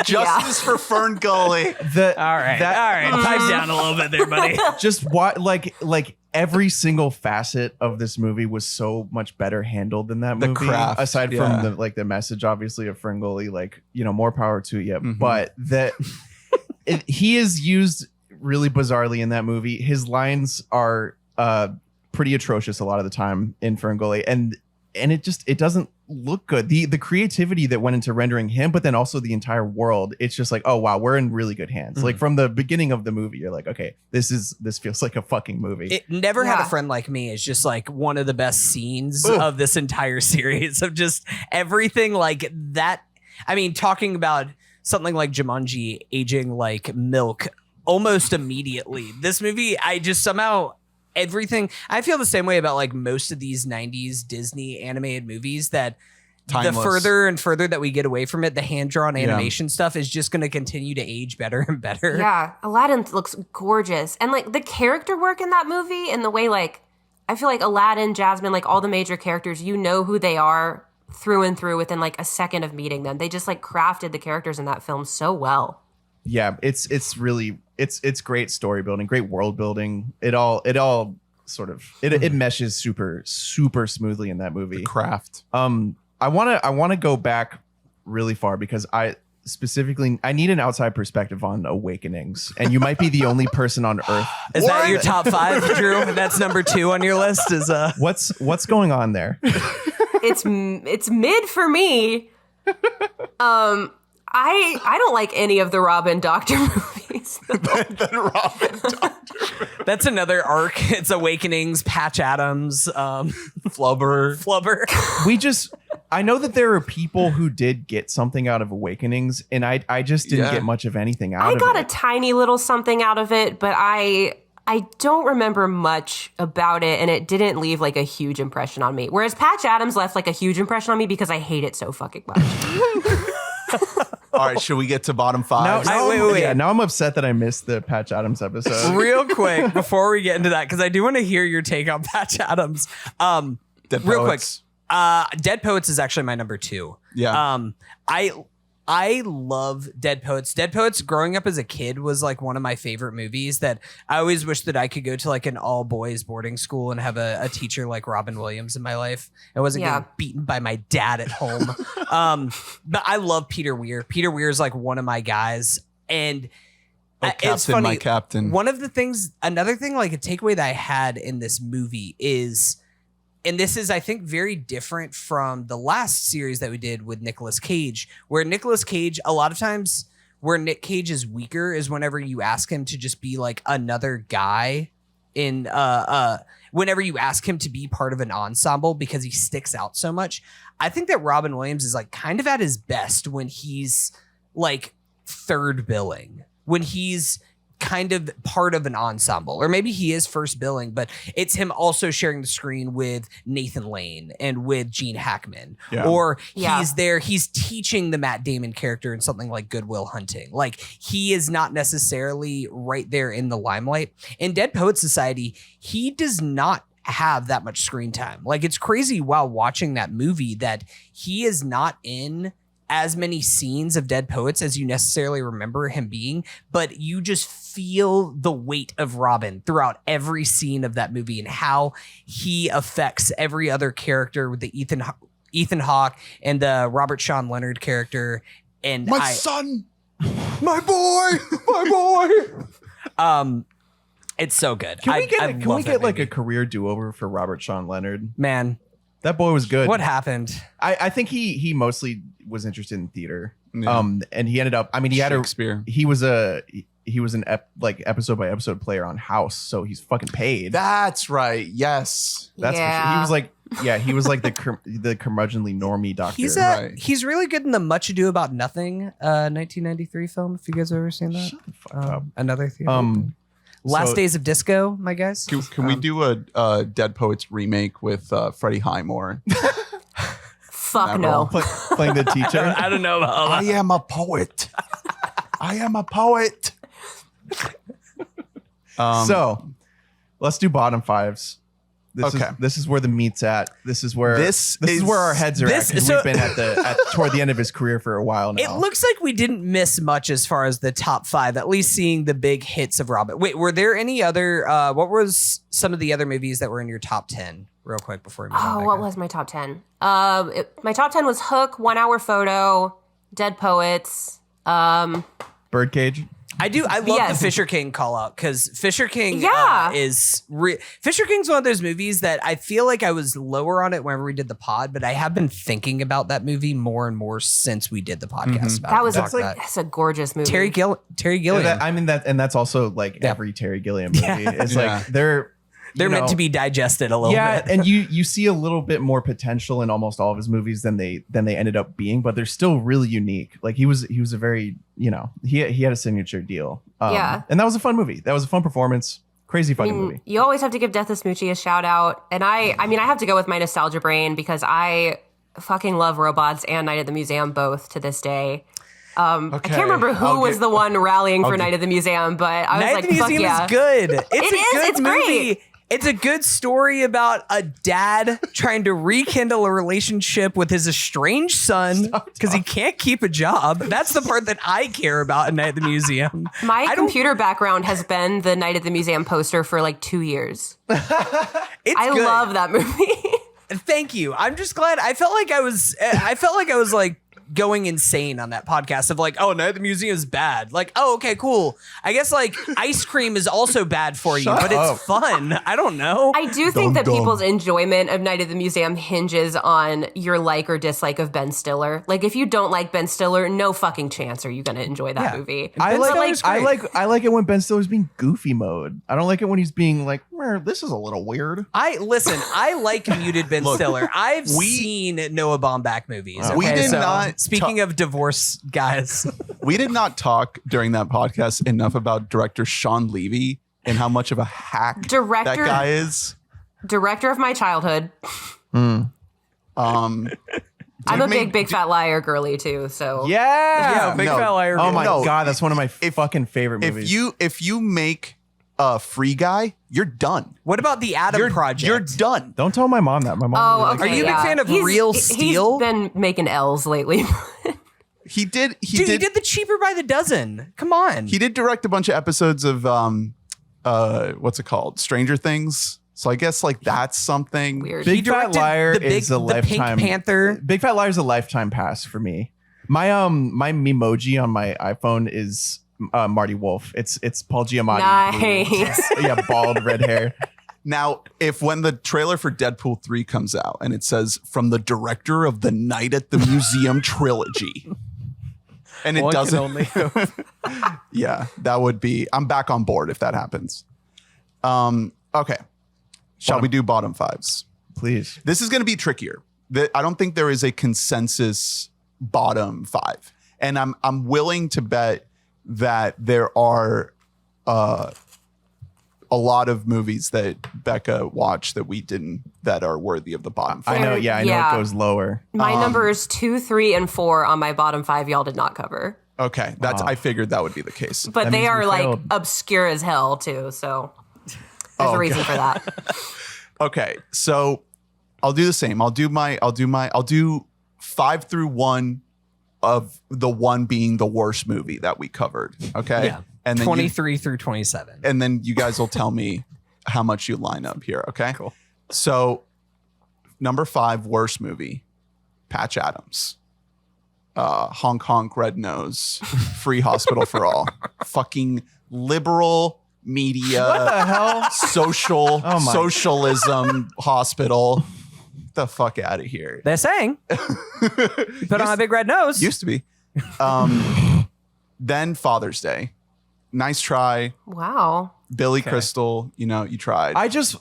justice for ferngully. All right, pipe down a little bit there, buddy. Just what like every single facet of this movie was so much better handled than that movie. The craft, aside from the message, obviously, of ferngully, like, more power to you. Mm-hmm. But he is used really bizarrely in that movie. His lines are pretty atrocious a lot of the time in ferngully, and it doesn't look good. The creativity that went into rendering him, but then also the entire world, it's just like, oh wow, we're in really good hands. Like from the beginning of the movie, you're like, okay, this feels like a fucking movie. It Never Had a Friend Like Me is just like one of the best scenes of this entire series, of just everything like that. I mean, talking about something like Jumanji aging like milk almost immediately. This movie, I just somehow everything. I feel the same way about like most of these 90s Disney animated movies, that timeless. The further and further that we get away from it, the hand-drawn animation stuff is just going to continue to age better and better. Yeah, Aladdin looks gorgeous. And like the character work in that movie, and the way like I feel like Aladdin, Jasmine, like all the major characters, you know who they are through and through within like a second of meeting them. They just like crafted the characters in that film so well. Yeah, it's really great story building, great world building. It all sort of it meshes super smoothly in that movie. The craft. I want to go back really far because I need an outside perspective on Awakenings, and you might be the only person on Earth. Is that your top 5, Drew? That's number 2 on your list. Is what's going on there? It's mid for me. I don't like any of the Robin Doctor movies. the Robin Doctor. That's another arc. It's Awakenings, Patch Adams, Flubber. I know that there are people who did get something out of Awakenings, and I just didn't get much of anything out of it. I got a tiny little something out of it, but I don't remember much about it, and it didn't leave like a huge impression on me. Whereas Patch Adams left like a huge impression on me because I hate it so fucking much. All right, should we get to bottom 5? Wait. Yeah, now I'm upset that I missed the Patch Adams episode. Real quick, before we get into that, because I do want to hear your take on Patch Adams. Real quick, Dead Poets is actually my number 2. Yeah. I love Dead Poets. Dead Poets, growing up as a kid, was like one of my favorite movies that I always wish that I could go to like an all boys boarding school and have a teacher like Robin Williams in my life. I wasn't getting beaten by my dad at home. But I love Peter Weir. Peter Weir is like one of my guys. And it's funny. My captain. Another thing, like a takeaway that I had in this movie is, and this is, I think, very different from the last series that we did with Nicolas Cage, where Nicolas Cage, a lot of times where Nick Cage is weaker is whenever you ask him to just be like another guy in, whenever you ask him to be part of an ensemble because he sticks out so much. I think that Robin Williams is like kind of at his best when he's like third billing, when he's kind of part of an ensemble, or maybe he is first billing, but it's him also sharing the screen with Nathan Lane and with Gene Hackman, or he's there, he's teaching the Matt Damon character in something like Good Will Hunting. Like he is not necessarily right there in the limelight. In Dead Poets Society, he does not have that much screen time. Like it's crazy while watching that movie that he is not in as many scenes of Dead Poets as you necessarily remember him being, but you just feel the weight of Robin throughout every scene of that movie and how he affects every other character with the Ethan Hawke and the Robert Sean Leonard character. And my son, my boy. It's so good. Can we get like a career do-over for Robert Sean Leonard? Man, that boy was good. What happened? I think he mostly was interested in theater. Yeah. And he ended up, I mean, he was an episode by episode player on House, so he's fucking paid. That's right. Yes. That's for sure. He was like the curmudgeonly normie doctor. He's really good in the Much Ado About Nothing 1993 film, if you guys have ever seen that. Shut the fuck up. Another theater. Last Days of Disco, my guys. Can we do a Dead Poets remake with Freddie Highmore? Fuck no. Playing the teacher? I don't know about I am a poet. I am a poet. So let's do bottom 5s. This is where the meat's at. This is where our heads are at. We've been toward the end of his career for a while now. It looks like we didn't miss much as far as the top 5, at least seeing the big hits of Robin. Wait, were there any other, what was some of the other movies that were in your top 10 real quick before we move on? What was my top 10? My top 10 was Hook, 1 Hour Photo, Dead Poets, Birdcage. I love the Fisher King call out because Fisher King Fisher King's one of those movies that I feel like I was lower on it whenever we did the pod, but I have been thinking about that movie more and more since we did the podcast about it. That's a gorgeous movie. Terry Gilliam. That's also like every Terry Gilliam movie. It's like they're meant to be digested a little bit. Yeah, and you see a little bit more potential in almost all of his movies than they ended up being, but they're still really unique. Like he was a very, he had a signature deal. And that was a fun movie. That was a fun performance. Crazy funny movie. You always have to give Death of Smoochy a shout out. And I have to go with my nostalgia brain because I fucking love Robots and Night at the Museum both to this day. I can't remember who was the one rallying for Night at the Museum, but I was like, fuck yeah. Night at the Museum is good. It's movie. Great. It's a good story about a dad trying to rekindle a relationship with his estranged son because he can't keep a job. That's the part that I care about in Night at the Museum. My computer background has been the Night at the Museum poster for like 2 years. I love that movie. Thank you. I'm just glad. I felt like I was like going insane on that podcast of like, oh, Night at the Museum is bad. Like, oh, okay, cool. I guess like ice cream is also bad for you, but it's fun. I don't know. I do think that people's enjoyment of Night at the Museum hinges on your like or dislike of Ben Stiller. Like, if you don't like Ben Stiller, no fucking chance are you going to enjoy that movie. I like it when Ben Stiller's being goofy mode. I don't like it when he's being like, this is a little weird. I like muted Ben Stiller. I've seen Noah Baumbach movies. We did not. Speaking of divorce, guys. We did not talk during that podcast enough about director Sean Levy and how much of a hack that guy is. Director of my childhood. I'm a big fat liar girly too, so. Yeah, big fat liar girly. Oh my God, that's one of my fucking favorite movies. If you make a Free Guy, you're done. What about the Adam Project? You're done. Don't tell my mom that. My mom. Are you a big fan of Real Steel? He's been making L's lately. He did the Cheaper by the Dozen. Come on. He did direct a bunch of episodes of what's it called? Stranger Things. So I guess like that's something weird. Big Fat Liar is a lifetime. Pink Panther. Big Fat Liar is a lifetime pass for me. My Memoji on my iPhone is Marty Wolf. It's Paul Giamatti. Nice. Bald, red hair. Now, when the trailer for Deadpool 3 comes out and it says from the director of the Night at the Museum trilogy, and it doesn't. Yeah, that would be. I'm back on board if that happens. Okay, shall we do bottom fives? Please. This is going to be trickier. I don't think there is a consensus bottom five, and I'm willing to bet that there are a lot of movies that Becca watched that we didn't, that are worthy of the bottom five. I know it goes lower. My numbers 2, 3, and 4 on my bottom five y'all did not cover. Okay, I figured that would be the case. But they are like obscure as hell too, so there's a reason for that. Okay, so I'll do the same. I'll do 5 through 1 of the 1 being the worst movie that we covered. Okay. Yeah. And then 23 through 27. And then you guys will tell me how much you line up here. Okay. Cool. So number 5, worst movie, Patch Adams. Honk honk red nose, free hospital for all. Fucking liberal media. What the hell? Socialism hospital. The fuck out of here. They're saying. Put on a big red nose. Used to be. Then Father's Day. Nice try. Wow. Billy Crystal, you tried. I just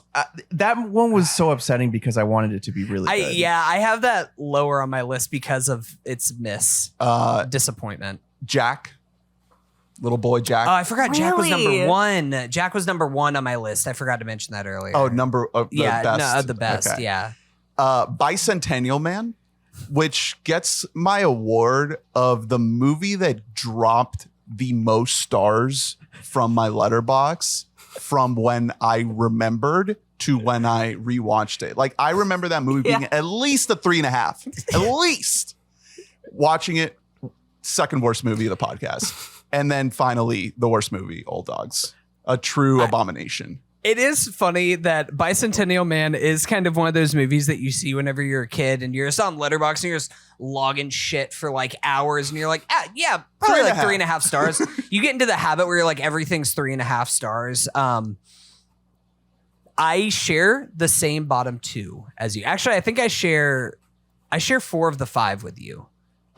that one was so upsetting because I wanted it to be really good. I have that lower on my list because of its disappointment. Jack. Little boy Jack. Oh, I forgot Jack was number 1. Jack was number 1 on my list. I forgot to mention that earlier. Oh, best. The best. Okay. Yeah. Bicentennial Man, which gets my award of the movie that dropped the most stars from my letterbox from when I remembered to when I rewatched it. Like, I remember that movie being at least a 3.5. At least. Watching it, second worst movie of the podcast. And then finally, the worst movie, Old Dogs. A true abomination. It is funny that Bicentennial Man is kind of one of those movies that you see whenever you're a kid and you're just on Letterboxd and you're just logging shit for like hours and you're like, yeah, probably like 3.5 stars. You get into the habit where you're like, everything's 3.5 stars. I share the same bottom 2 as you. Actually, I think I share 4 of the 5 with you.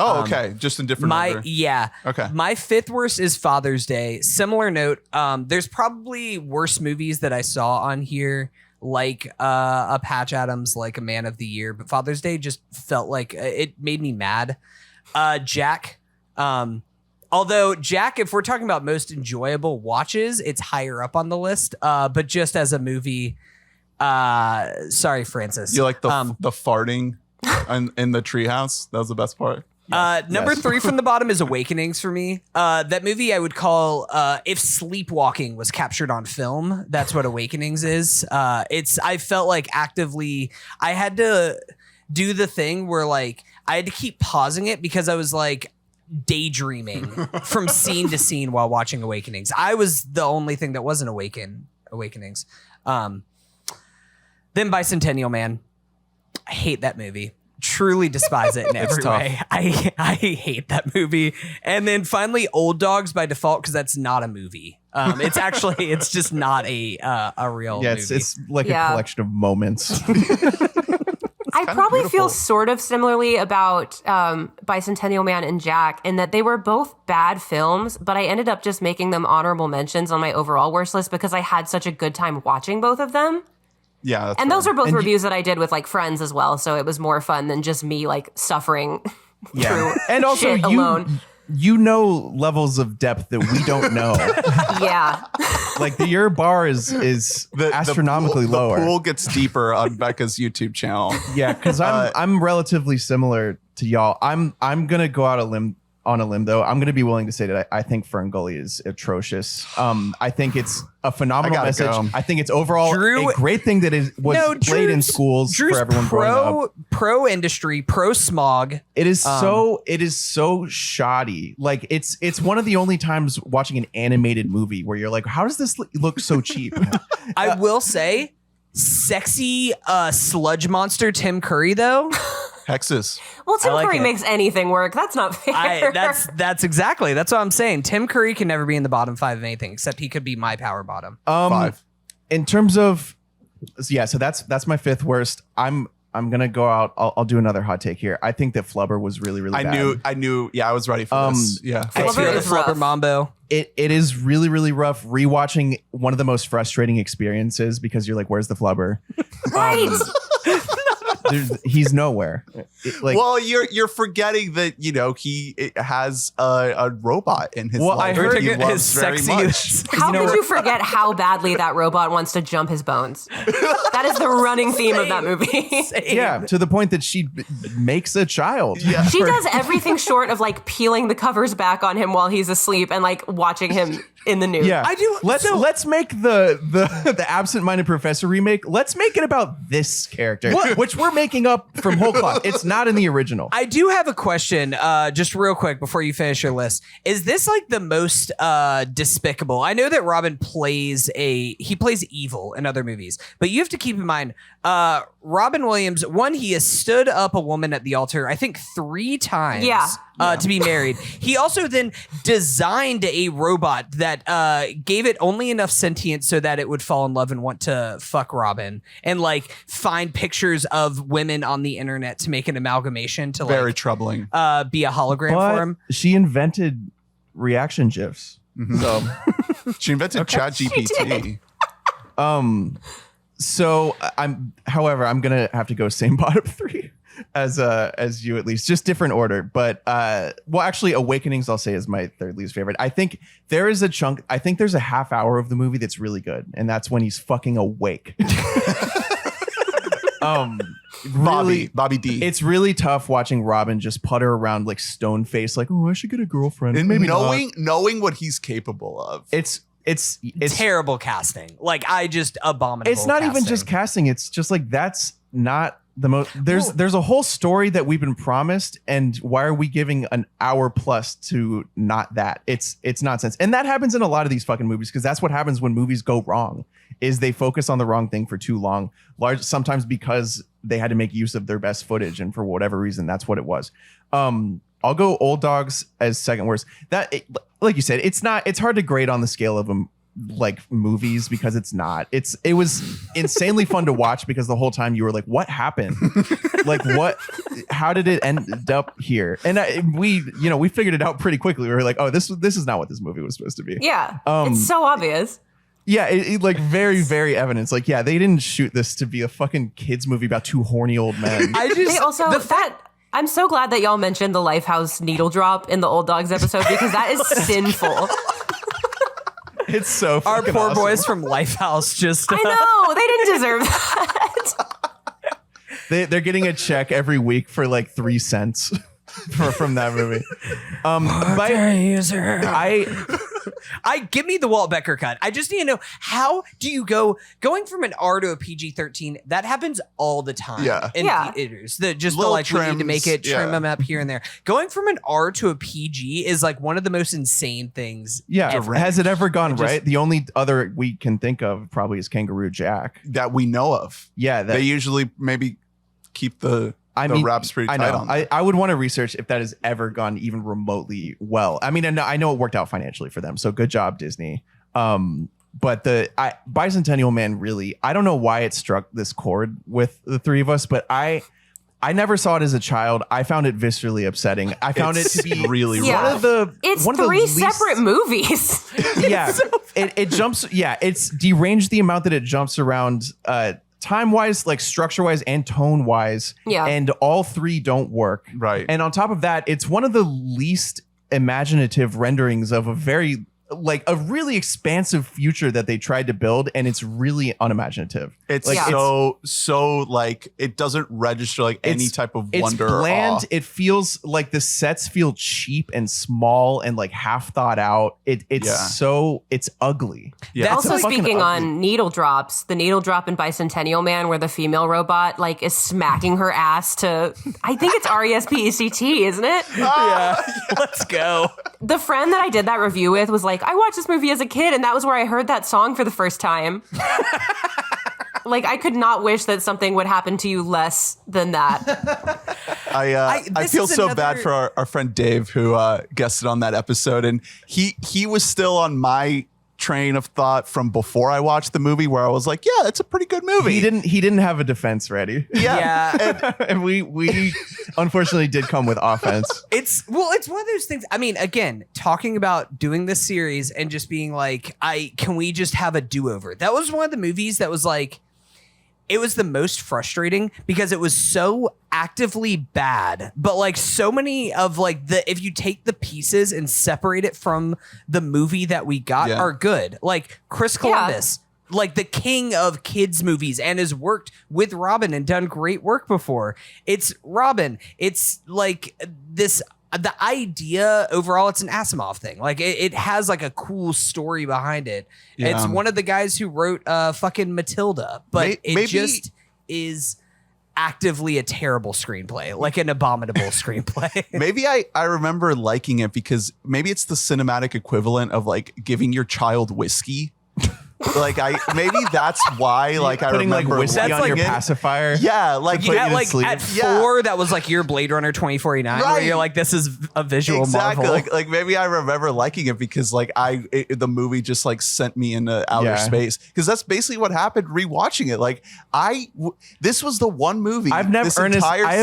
Oh, okay. Just in different order. Yeah. Okay. My 5th worst is Father's Day. Similar note. There's probably worse movies that I saw on here, like a Patch Adams, like A Man of the Year. But Father's Day just felt like it made me mad. Jack. Although Jack, if we're talking about most enjoyable watches, it's higher up on the list. But just as a movie, sorry, Francis. You like the farting in the treehouse? That was the best part. Number 3 from the bottom is Awakenings for me. That movie I would call if sleepwalking was captured on film, that's what Awakenings is. I felt like actively I had to do the thing where like I had to keep pausing it because I was like daydreaming from scene to scene while watching Awakenings. I was the only thing that wasn't Awakenings. Then Bicentennial Man. I hate that movie. Truly despise it in every way. I hate that movie. And then finally Old Dogs by default because that's not a movie. It's just not a real movie. It's like a collection of moments. I probably feel sort of similarly about Bicentennial Man and Jack in that they were both bad films, but I ended up just making them honorable mentions on my overall worst list because I had such a good time watching both of them. Yeah, that's and fair. those are both reviews that I did with like friends as well, so it was more fun than just me like suffering through and also shit alone. You know levels of depth that we don't know. Yeah, like your bar is astronomically lower. The pool gets deeper on Becca's YouTube channel. Yeah, because I'm relatively similar to y'all. I'm gonna go out on a limb though. I'm gonna be willing to say that I think ferngully is atrocious. I think it's a phenomenal message. I think it's overall a great thing that was played in schools for everyone growing up. Pro industry, pro smog. It is so shoddy. Like it's one of the only times watching an animated movie where you're like, how does this look so cheap? I will say, sexy sludge monster Tim Curry though. Hexes. Well, Tim Curry makes anything work. That's not fair. That's what I'm saying. Tim Curry can never be in the bottom 5 of anything, except he could be my power bottom. 5. In terms of, so that's my 5th worst. I'm gonna go out. I'll do another hot take here. I think that Flubber was really bad. I knew. Yeah, I was ready for this. Yeah, Flubber is Flubber Mambo. It is really rough. Rewatching one of the most frustrating experiences because you're like, where's the Flubber? Right. He's nowhere. Well, you're forgetting that he has a robot in his life. I heard he loves his very sexy. much. How could you forget how badly that robot wants to jump his bones? That is the running theme of that movie. Yeah, to the point that she makes a child. Yeah. She does everything short of like peeling the covers back on him while he's asleep and like watching him in the nude. Yeah, I do. Let's make the absent-minded professor remake. Let's make it about this character, which we're making up from whole cloth. It's not in the original. I do have a question, just real quick before you finish your list. Is this like the most despicable? I know that Robin plays evil in other movies, but you have to keep in mind, Robin Williams, one, he has stood up a woman at the altar, I think 3 times. To be married. He also then designed a robot that gave it only enough sentience so that it would fall in love and want to fuck Robin and like find pictures of women on the internet to make an amalgamation to very troubling be a hologram for him. She invented reaction GIFs. Mm-hmm. So she invented ChatGPT. So however, I'm gonna have to go same bottom 3 as you, at least, just different order. But actually, Awakenings I'll say is my 3rd least favorite. I think there is a chunk. I think there's a half hour of the movie that's really good, and that's when he's fucking awake. Bobby D. It's really tough watching Robin just putter around like stone faced, like, oh, I should get a girlfriend. And maybe knowing what he's capable of. It's terrible casting. Like abominable. It's not casting. even just casting. It's just like that's not the most. There's a whole story that we've been promised, and why are we giving an hour plus to not that? It's nonsense, and that happens in a lot of these fucking movies because that's what happens when movies go wrong. is they focus on the wrong thing for too long. Sometimes because they had to make use of their best footage, and for whatever reason, that's what it was. I'll go Old Dogs as second worst. Like you said, it's hard to grade on the scale of them like movies because it's not. It was insanely fun to watch because the whole time you were like, what happened? Like how did it end up here? And we figured it out pretty quickly. We were like, oh, this is not what this movie was supposed to be. Yeah. It's so obvious. Yeah, it like very, very evident. Like, yeah, they didn't shoot this to be a fucking kids movie about two horny old men. I'm so glad that y'all mentioned the Lifehouse needle drop in the Old Dogs episode because that is sinful. It's so our fucking poor awesome. Boys from Lifehouse just. I know they didn't deserve that. They're getting a check every week for like 3 cents from that movie. I give me the Walt Becker cut. I just need to know, how do you going from an R to a PG-13? That happens all the time. In theaters. We need to make it trim them up here and there. Going from an R to a PG is like one of the most insane things. Yeah. Ever. Has it ever gone right? The only other we can think of probably is Kangaroo Jack that we know of. Yeah. They usually maybe keep the wraps pretty tight on. I would want to research if that has ever gone even remotely well. I mean, I know it worked out financially for them, so good job, Disney. But Bicentennial Man, really, I don't know why it struck this chord with the three of us, but I never saw it as a child. I found it viscerally upsetting. I found it to be really rough. It's three separate movies. Yeah, it jumps. Yeah, it's deranged the amount that it jumps around. Time-wise, like structure-wise and tone-wise, and all three don't work. Right. And on top of that, it's one of the least imaginative renderings of a really expansive future that they tried to build, and it's really unimaginative. It's so like it doesn't register like any type of wonder. It's bland. Or awe. It feels like the sets feel cheap and small and like half thought out. It's ugly. Yeah. Also, speaking on needle drops, the needle drop in Bicentennial Man, where the female robot like is smacking her ass to, I think it's R-E-S-P-E-C-T, isn't it? Yeah, let's go. The friend that I did that review with was like, I watched this movie as a kid, and that was where I heard that song for the first time. Like, I could not wish that something would happen to you less than that. I feel so bad for our friend Dave, who guested on that episode, and he was still on my train of thought from before I watched the movie, where I was like, yeah, it's a pretty good movie. He didn't have a defense ready. Yeah. And we unfortunately did come with offense. It's one of those things. I mean, again, talking about doing this series and just being like, can we just have a do-over? That was one of the movies that was like, it was the most frustrating because it was so actively bad, but like so many of like if you take the pieces and separate it from the movie that we got are good. Like Chris Columbus, like the king of kids movies, and has worked with Robin and done great work before. It's Robin. It's like this. The idea overall, it's an Asimov thing. Like it has like a cool story behind it. Yeah. It's one of the guys who wrote fucking Matilda, but it just is actively a terrible screenplay, like an abominable screenplay. Maybe I remember liking it because maybe it's the cinematic equivalent of like giving your child whiskey. Like maybe that's why like I putting remember like whiskey on your pacifier. Yeah, like at 4 that was like your Blade Runner 2049, where you're like, this is a visual marvel. Like maybe I remember liking it because like the movie just like sent me into outer space, because that's basically what happened rewatching it. Like this was the one movie I have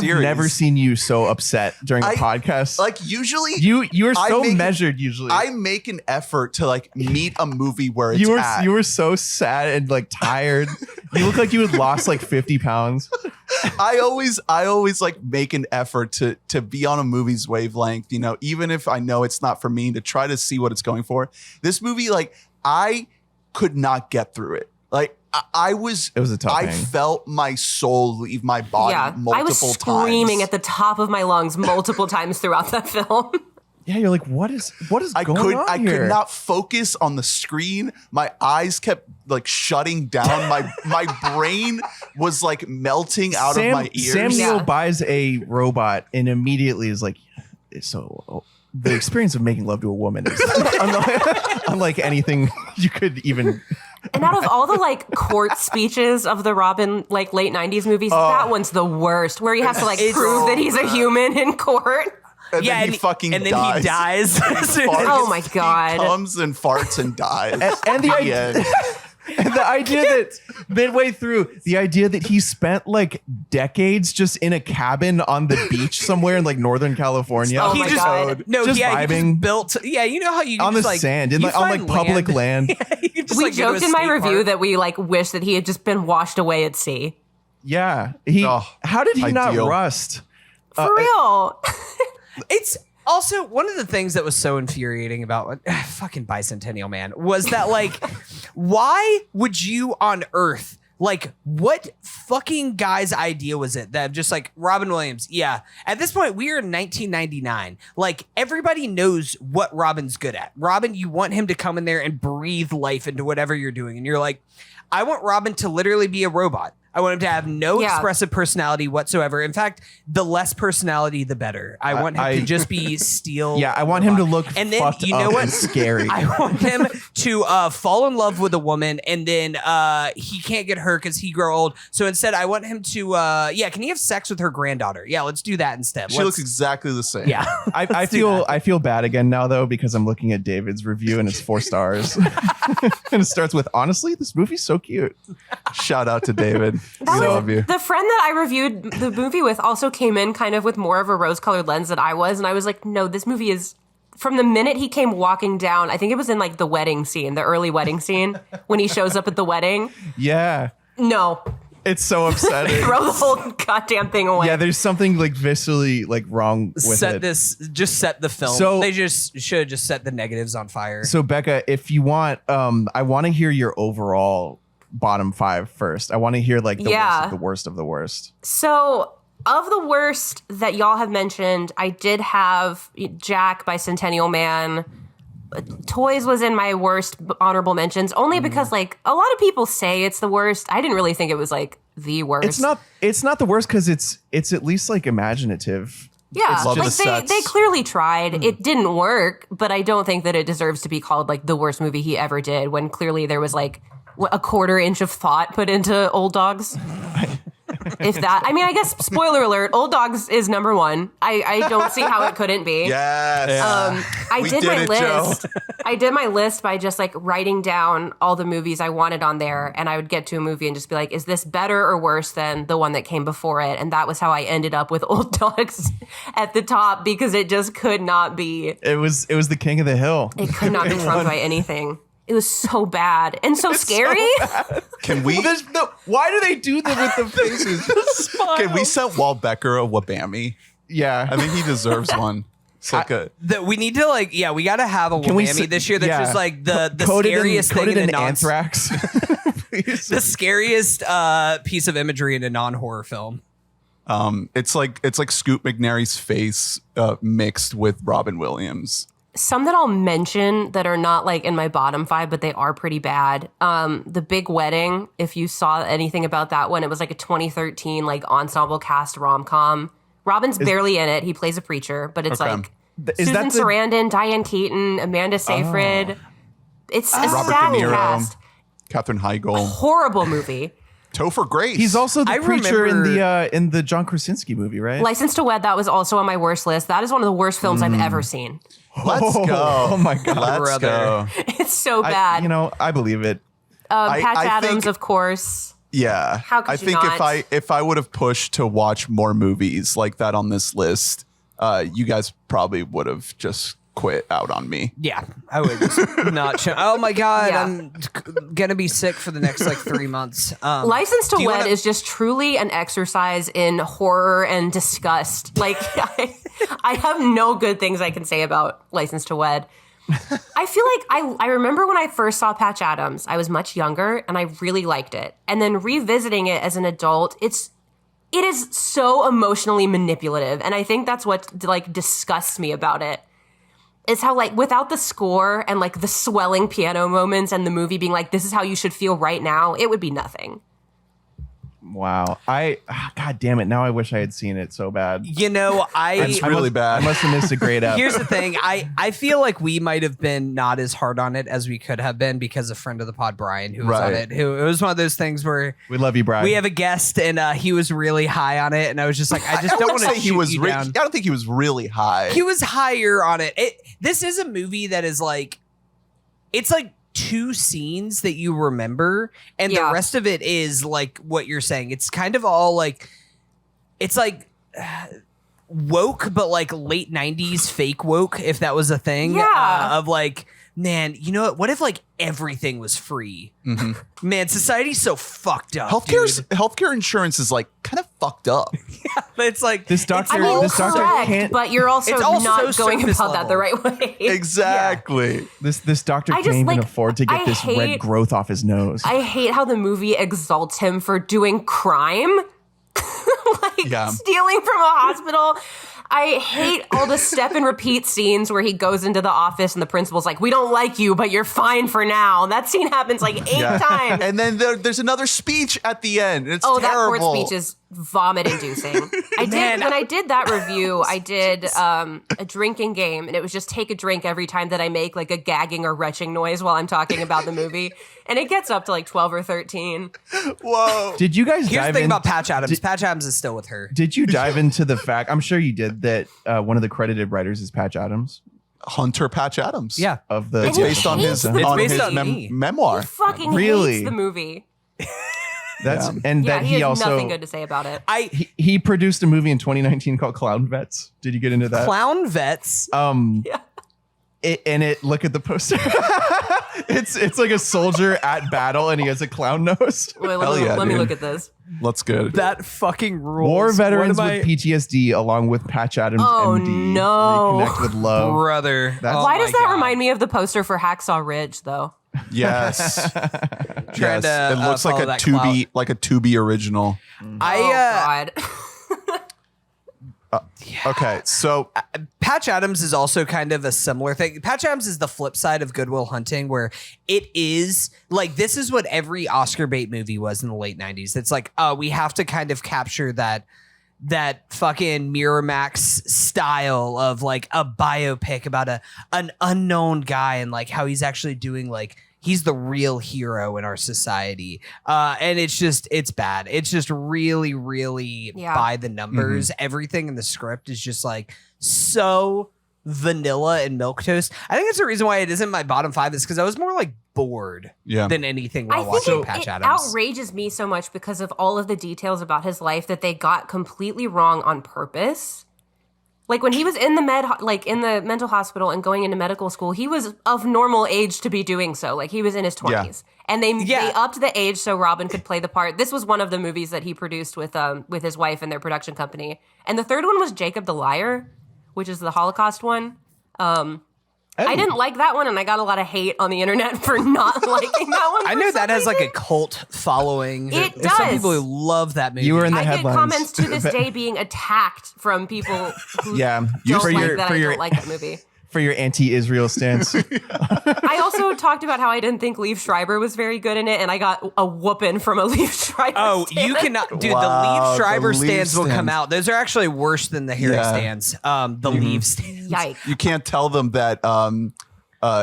never seen you so upset during a podcast. Like usually you are so measured. Usually I make an effort to like meet a movie where it's you were so sad and like tired. You look like you had lost like 50 pounds. I always like make an effort to be on a movie's wavelength, you know, even if I know it's not for me, to try to see what it's going for. This movie, like I could not get through it. Like it was a tough thing. Felt my soul leave my body multiple times. I was screaming at the top of my lungs multiple times throughout that film. Yeah, you're like, what is going on here? I could not focus on the screen. My eyes kept like shutting down. My brain was like melting out of my ears. Sam Neill buys a robot and immediately is like, so the experience of making love to a woman is unlike anything you could even And out of all the like court speeches of the Robin like late 90s movies, that one's the worst, where he has to like prove that he's a human in court. And then he fucking and dies. Then he dies. Oh my God. He comes and farts and dies. And the idea, and the idea that midway through, the idea that he spent like decades just in a cabin on the beach somewhere in like Northern California. Oh my God. No, just yeah, vibing. he just built. Yeah, you know how you on just, the like, sand, in you like, on like find public land. We joked in my review that we like wish that he had just been washed away at sea. Yeah. How did he not rust? For real. It's also one of the things that was so infuriating about fucking Bicentennial Man was that like, why would you on Earth, like, what fucking guy's idea was it that just like Robin Williams? Yeah, at this point we are in 1999. Like everybody knows what Robin's good at. Robin, you want him to come in there and breathe life into whatever you're doing, and you're like, I want Robin to literally be a robot. I want him to have no expressive personality whatsoever. In fact, the less personality, the better. I want him to just be steel. Yeah, I want him to look and then fucked you know up what? and scary. I want him to fall in love with a woman, and then he can't get her because he grow old. So instead, I want him to can he have sex with her granddaughter? Yeah, let's do that instead. She looks exactly the same. Yeah, I feel bad again now though, because I'm looking at David's review and it's 4 stars. And it starts with, honestly, this movie's so cute. Shout out to David. We love you. The friend that I reviewed the movie with also came in kind of with more of a rose-colored lens than I was, and I was like, no, this movie is, from the minute he came walking down, I think it was in like the wedding scene, the early wedding scene, when he shows up at the wedding. Yeah. No. It's so upsetting. Throw the whole goddamn thing away. Yeah, there's something like viscerally like wrong with it. Just set the film. So they just should have just set the negatives on fire. So Becca, if you want, I want to hear your overall bottom 5 first. I want to hear like the worst of the worst of the worst. So of the worst that y'all have mentioned, I did have Jack Bicentennial Man. Toys was in my worst honorable mentions, only because like a lot of people say it's the worst. I didn't really think it was like the worst. It's not the worst because it's at least like imaginative. Yeah, like they clearly tried. It didn't work, but I don't think that it deserves to be called like the worst movie he ever did, when clearly there was like a quarter inch of thought put into Old Dogs. If that, I mean, I guess, spoiler alert, Old Dogs is number 1. I don't see how it couldn't be. Yes. I did my list. I did my list by just like writing down all the movies I wanted on there, and I would get to a movie and just be like, is this better or worse than the one that came before it? And that was how I ended up with Old Dogs at the top, because it just could not be. It was the king of the hill. It could not be trumped by anything. It was so bad and so scary. So Can we? Why do they do that with the faces? Can we set Walt Becker a wabammy? Yeah, I think he deserves one. It's like we need to like, we got to have a wabammy this year that's just like the scariest thing in anthrax. The scariest piece of imagery in a non-horror film. It's like Scoot McNairy's face mixed with Robin Williams. Some that I'll mention that are not like in my bottom 5, but they are pretty bad. The Big Wedding, if you saw anything about that one, it was like a 2013 like ensemble cast rom-com. Robin's barely in it. He plays a preacher, but it's like Susan Sarandon, Diane Keaton, Amanda Seyfried. It's a Robert sad De Niro, cast. Katherine Heigl. Horrible movie. Topher Grace. He's also the preacher in the John Krasinski movie, right? License to Wed, that was also on my worst list. That is one of the worst films I've ever seen. Let's go. Oh my God. Let's go. It's so bad. I believe it. Patch Adams, think, of course. Yeah. How could I you think not? if I would have pushed to watch more movies like that on this list, you guys probably would have just quit out on me. Yeah, I would just not. Oh my God, I'm gonna be sick for the next like 3 months. License to Wed is just truly an exercise in horror and disgust. Like, I have no good things I can say about License to Wed. I feel like I remember when I first saw Patch Adams, I was much younger and I really liked it. And then revisiting it as an adult, it is so emotionally manipulative. And I think that's what like disgusts me about it. Is how like without the score and like the swelling piano moments and the movie being like, this is how you should feel right now, it would be nothing. Wow. God damn it. Now I wish I had seen it so bad. You know, it's really bad. I must have missed a great up. Here's the thing. I feel like we might have been not as hard on it as we could have been because a friend of the pod, Brian, who was on it, it was one of those things where we love you, Brian. We have a guest and he was really high on it. And I was just like, I just don't want to shoot you down. I don't think he was really high. He was higher on it. This is a movie that is like, it's like 2 scenes that you remember, and the rest of it is like what you're saying. It's kind of all like, it's like woke, but like late 90s fake woke, if that was a thing. Of like, man, you know what if like everything was free? Mm-hmm. Man, society's so fucked up. Healthcare insurance is like kind of fucked up. But it's like this doctor. This doctor can't. But you're also not going about that the right way. Exactly. This doctor can't even afford to get this red growth off his nose. I hate how the movie exalts him for doing crime, stealing from a hospital. I hate all the step and repeat scenes where he goes into the office and the principal's like, we don't like you, but you're fine for now. That scene happens like 8 times. And then there's another speech at the end. It's terrible. That court speech is vomit-inducing. When I did that review, I did a drinking game, and it was just take a drink every time that I make like a gagging or retching noise while I'm talking about the movie. And it gets up to like 12 or 13. Whoa. Did you guys Here's the thing about Patch Adams. Patch Adams is still with her. Did you dive into the fact, I'm sure you did, that one of the credited writers is Patch Adams? Hunter Patch Adams. Yeah. It's based on his memoir. He fucking hates the movie. He also nothing good to say about it. He produced a movie in 2019 called Clown Vets. Did you get into that? Clown Vets? Look at the poster. It's like a soldier at battle, and he has a clown nose. Wait, let me look at this. Let's go. That fucking rules. War veterans with PTSD, along with Patch Adams, MD. No. Reconnect with love. Brother. Why does that remind me of the poster for Hacksaw Ridge, though? Yes. It looks like a Tubi original. God. Okay, so Patch Adams is also kind of a similar thing. Patch Adams is the flip side of Good Will Hunting, where it is like, this is what every Oscar bait movie was in the late 90s. It's like, we have to kind of capture that fucking Miramax style of like a biopic about an unknown guy and like how he's actually doing, like, he's the real hero in our society. And it's bad. It's just really, really by the numbers. Mm-hmm. Everything in the script is just like so vanilla and milquetoast. I think that's the reason why it isn't my bottom 5, is because I was more like bored than anything while watching Patch Adams. It outrages me so much because of all of the details about his life that they got completely wrong on purpose. Like when he was in the in the mental hospital and going into medical school, he was of normal age to be doing so. Like he was in his 20s. Yeah. And they upped the age so Robin could play the part. This was one of the movies that he produced with his wife and their production company. And the third one was Jacob the Liar, which is the Holocaust one. I didn't like that one, and I got a lot of hate on the internet for not liking that one. I know that has like a cult following. It does. There's some people who love that movie. You were in the headlines. I get comments to this day being attacked from people who don't like that movie. For your anti-Israel stance. I also talked about how I didn't think Liev Schreiber was very good in it, and I got a whooping from a Liev Schreiber stand. You cannot... Dude, the Liev Schreiber stands will come out. Those are actually worse than the Harry stands. The Liev stands. Yikes. You can't tell them that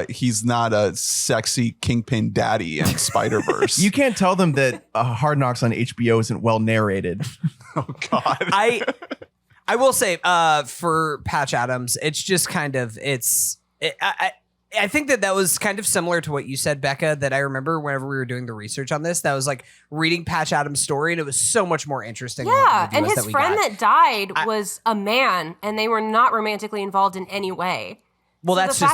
he's not a sexy kingpin daddy in Spider-Verse. You can't tell them that Hard Knocks on HBO isn't well narrated. Oh, God. I will say, for Patch Adams, it's just kind of, I think that was kind of similar to what you said, Becca, that I remember whenever we were doing the research on this, that was like reading Patch Adams' story, and it was so much more interesting. Yeah, and his friend that died was a man, and they were not romantically involved in any way. Well, so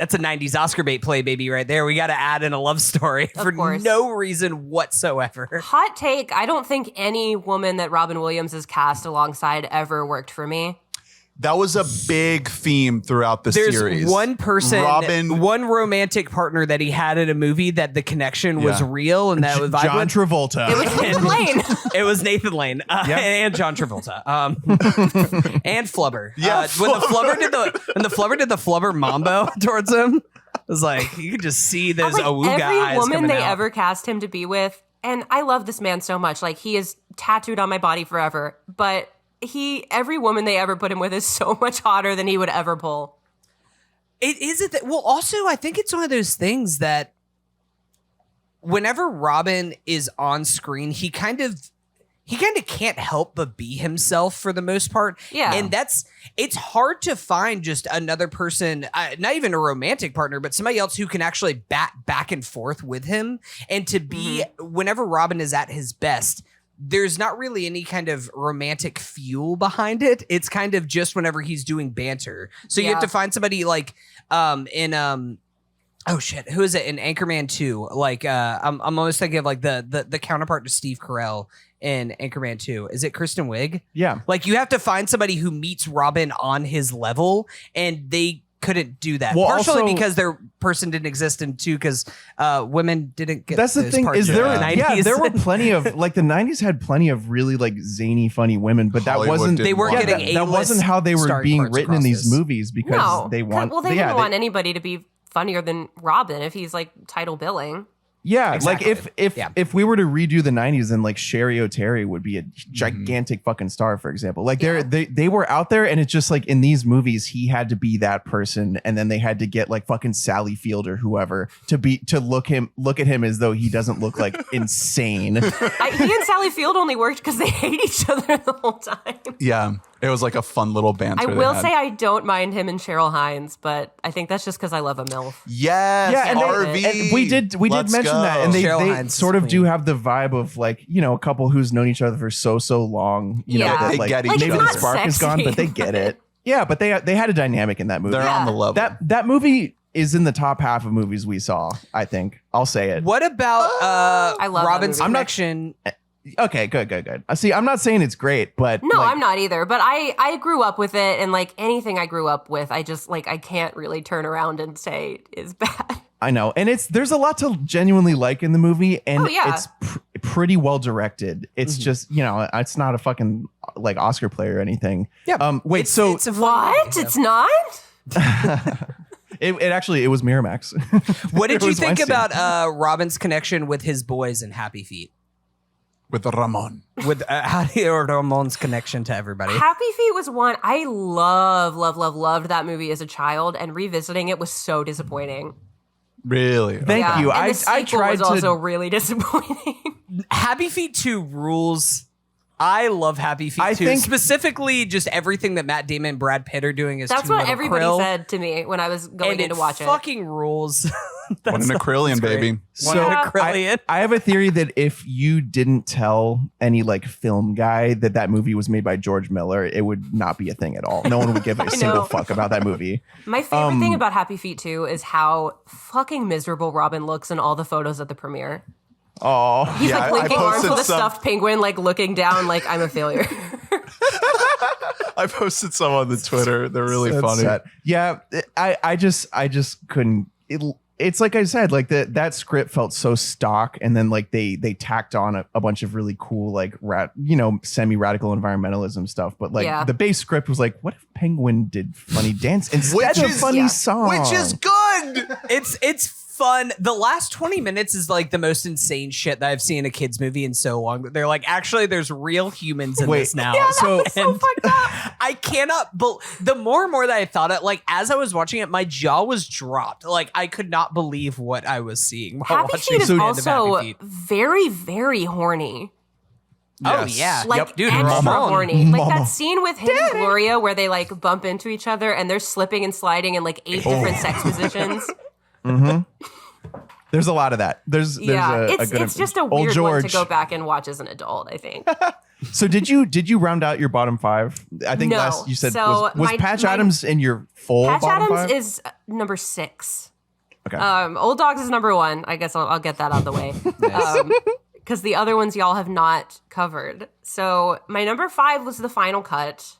that's a 90s Oscar bait play, baby, right there. We got to add in a love story for no reason whatsoever. Hot take, I don't think any woman that Robin Williams has cast alongside ever worked for me. That was a big theme throughout the series. There's one person, one romantic partner that he had in a movie that the connection was real, and that was John Travolta. It was Nathan Lane. It was Nathan Lane and John Travolta, and Flubber. Yeah, when the Flubber did the Flubber mambo towards him, it was like you could just see those awooga eyes coming out. Every woman they ever cast him to be with And I love this man so much. Like, he is tattooed on my body forever. But every woman they ever put him with is so much hotter than he would ever pull. It is well, also, I think it's one of those things that whenever Robin is on screen, he kind of can't help but be himself for the most part. Yeah. And it's hard to find just another person, not even a romantic partner, but somebody else who can actually bat back and forth with him. And to be, whenever Robin is at his best, there's not really any kind of romantic fuel behind it. It's kind of just whenever he's doing banter. So you have to find somebody like oh shit, who is it in Anchorman 2? Like I'm almost thinking of like the counterpart to Steve Carell in Anchorman 2. Is it Kristen Wiig? Yeah. Like you have to find somebody who meets Robin on his level, and they couldn't do that. Well, partially also, because their person didn't exist, and two, because women didn't get that's the those thing parts is in there the 90s. there were plenty of like the 90s had plenty of really like zany funny women, but Hollywood that wasn't didn't they weren't want getting that wasn't how they were starring being parts written in across these this. movies because they want they didn't want anybody to be funnier than Robin if he's like title billing. Yeah, Exactly. like if we were to redo the 90s, then like Sherry O'Terry would be a gigantic fucking star, for example. Like they were out there, and it's just like in these movies he had to be that person, and then they had to get like fucking Sally Field or whoever to look at him as though he doesn't look like insane. He and Sally Field only worked because they hate each other the whole time. Yeah, it was like a fun little banter. I will say I don't mind him and Cheryl Hines, but I think that's just because I love a MILF. Yes, Yeah, and RV. and we did mention that, and Cheryl they Hines sort is of do queen. have the vibe of like, you know, a couple who's known each other for so long. You know, Yeah. that They like get each maybe other. the spark is gone, but they get it. Yeah, but they had a dynamic in that movie. They're on the level. That movie is in the top half of movies we saw. I think I'll say it. What about I love that Robin's movie. connection? Okay, good. See, I'm not saying it's great, but No, like, I'm not either. But I grew up with it, and like anything I grew up with, I just like I can't really turn around and say is bad. I know, and there's a lot to genuinely like in the movie, and yeah. it's pretty well directed. It's just, you know, it's not a fucking like Oscar play or anything. Yeah. Wait. It's So a fun What? movie, It's not? it actually was Miramax. What did It you was think Weinstein. about Robin's connection with his boys in Happy Feet? with Ramon. With Ramon's connection to everybody. Happy Feet was one I loved that movie as a child, and revisiting it was so disappointing. Really? Thank you. And I the sequel tried was also to. really disappointing. Happy Feet 2 rules. I love Happy Feet 2. think- Specifically, just everything that Matt Damon and Brad Pitt are doing is That's what everybody said to me when I was going in to watch it. Fucking rules. One in a Acrylion, baby. One in Yeah. Acrylion. I have a theory that if you didn't tell any like film guy that movie was made by George Miller, it would not be a thing at all. No one would give a single know. fuck about that movie. My favorite thing about Happy Feet 2 is how fucking miserable Robin looks in all the photos at the premiere. Oh, He's Yeah, like I linking arms posted with a some- stuffed penguin, like looking down, like I'm a failure. I posted some on the Twitter. They're really That's funny. sad. Yeah, I just couldn't. It's like I said, like that script felt so stock, and then like they tacked on a bunch of really cool like semi-radical environmentalism stuff. But like the base script was like, what if Penguin did funny dance instead of funny song? Which is good. It's fun. The last 20 minutes is like the most insane shit that I've seen in a kids movie in so long. They're like, actually, there's real humans in this now. Yeah, So- that's so fucked up. I cannot. But the more and more that I thought it, like as I was watching it, my jaw was dropped. Like I could not believe what I was seeing while Happy watching Feet is the end of also Happy Feet. very, very horny. Oh Yes. yeah, Like dude, extra Ramon. horny. Like Mama. that scene with him and Gloria where they like bump into each other and they're slipping and sliding in like 8 different sex positions. There's a lot of that. There's it's just a Old weird one to George. go back and watch as an adult, I think. So did you round out your bottom 5? I think No. last you said So was my- Patch my- Adams in your full Patch bottom Adams 5? is number 6. Okay. Old Dogs is number 1. I guess I'll get that out of the way. Because the other ones y'all have not covered. So my number 5 was The Final Cut.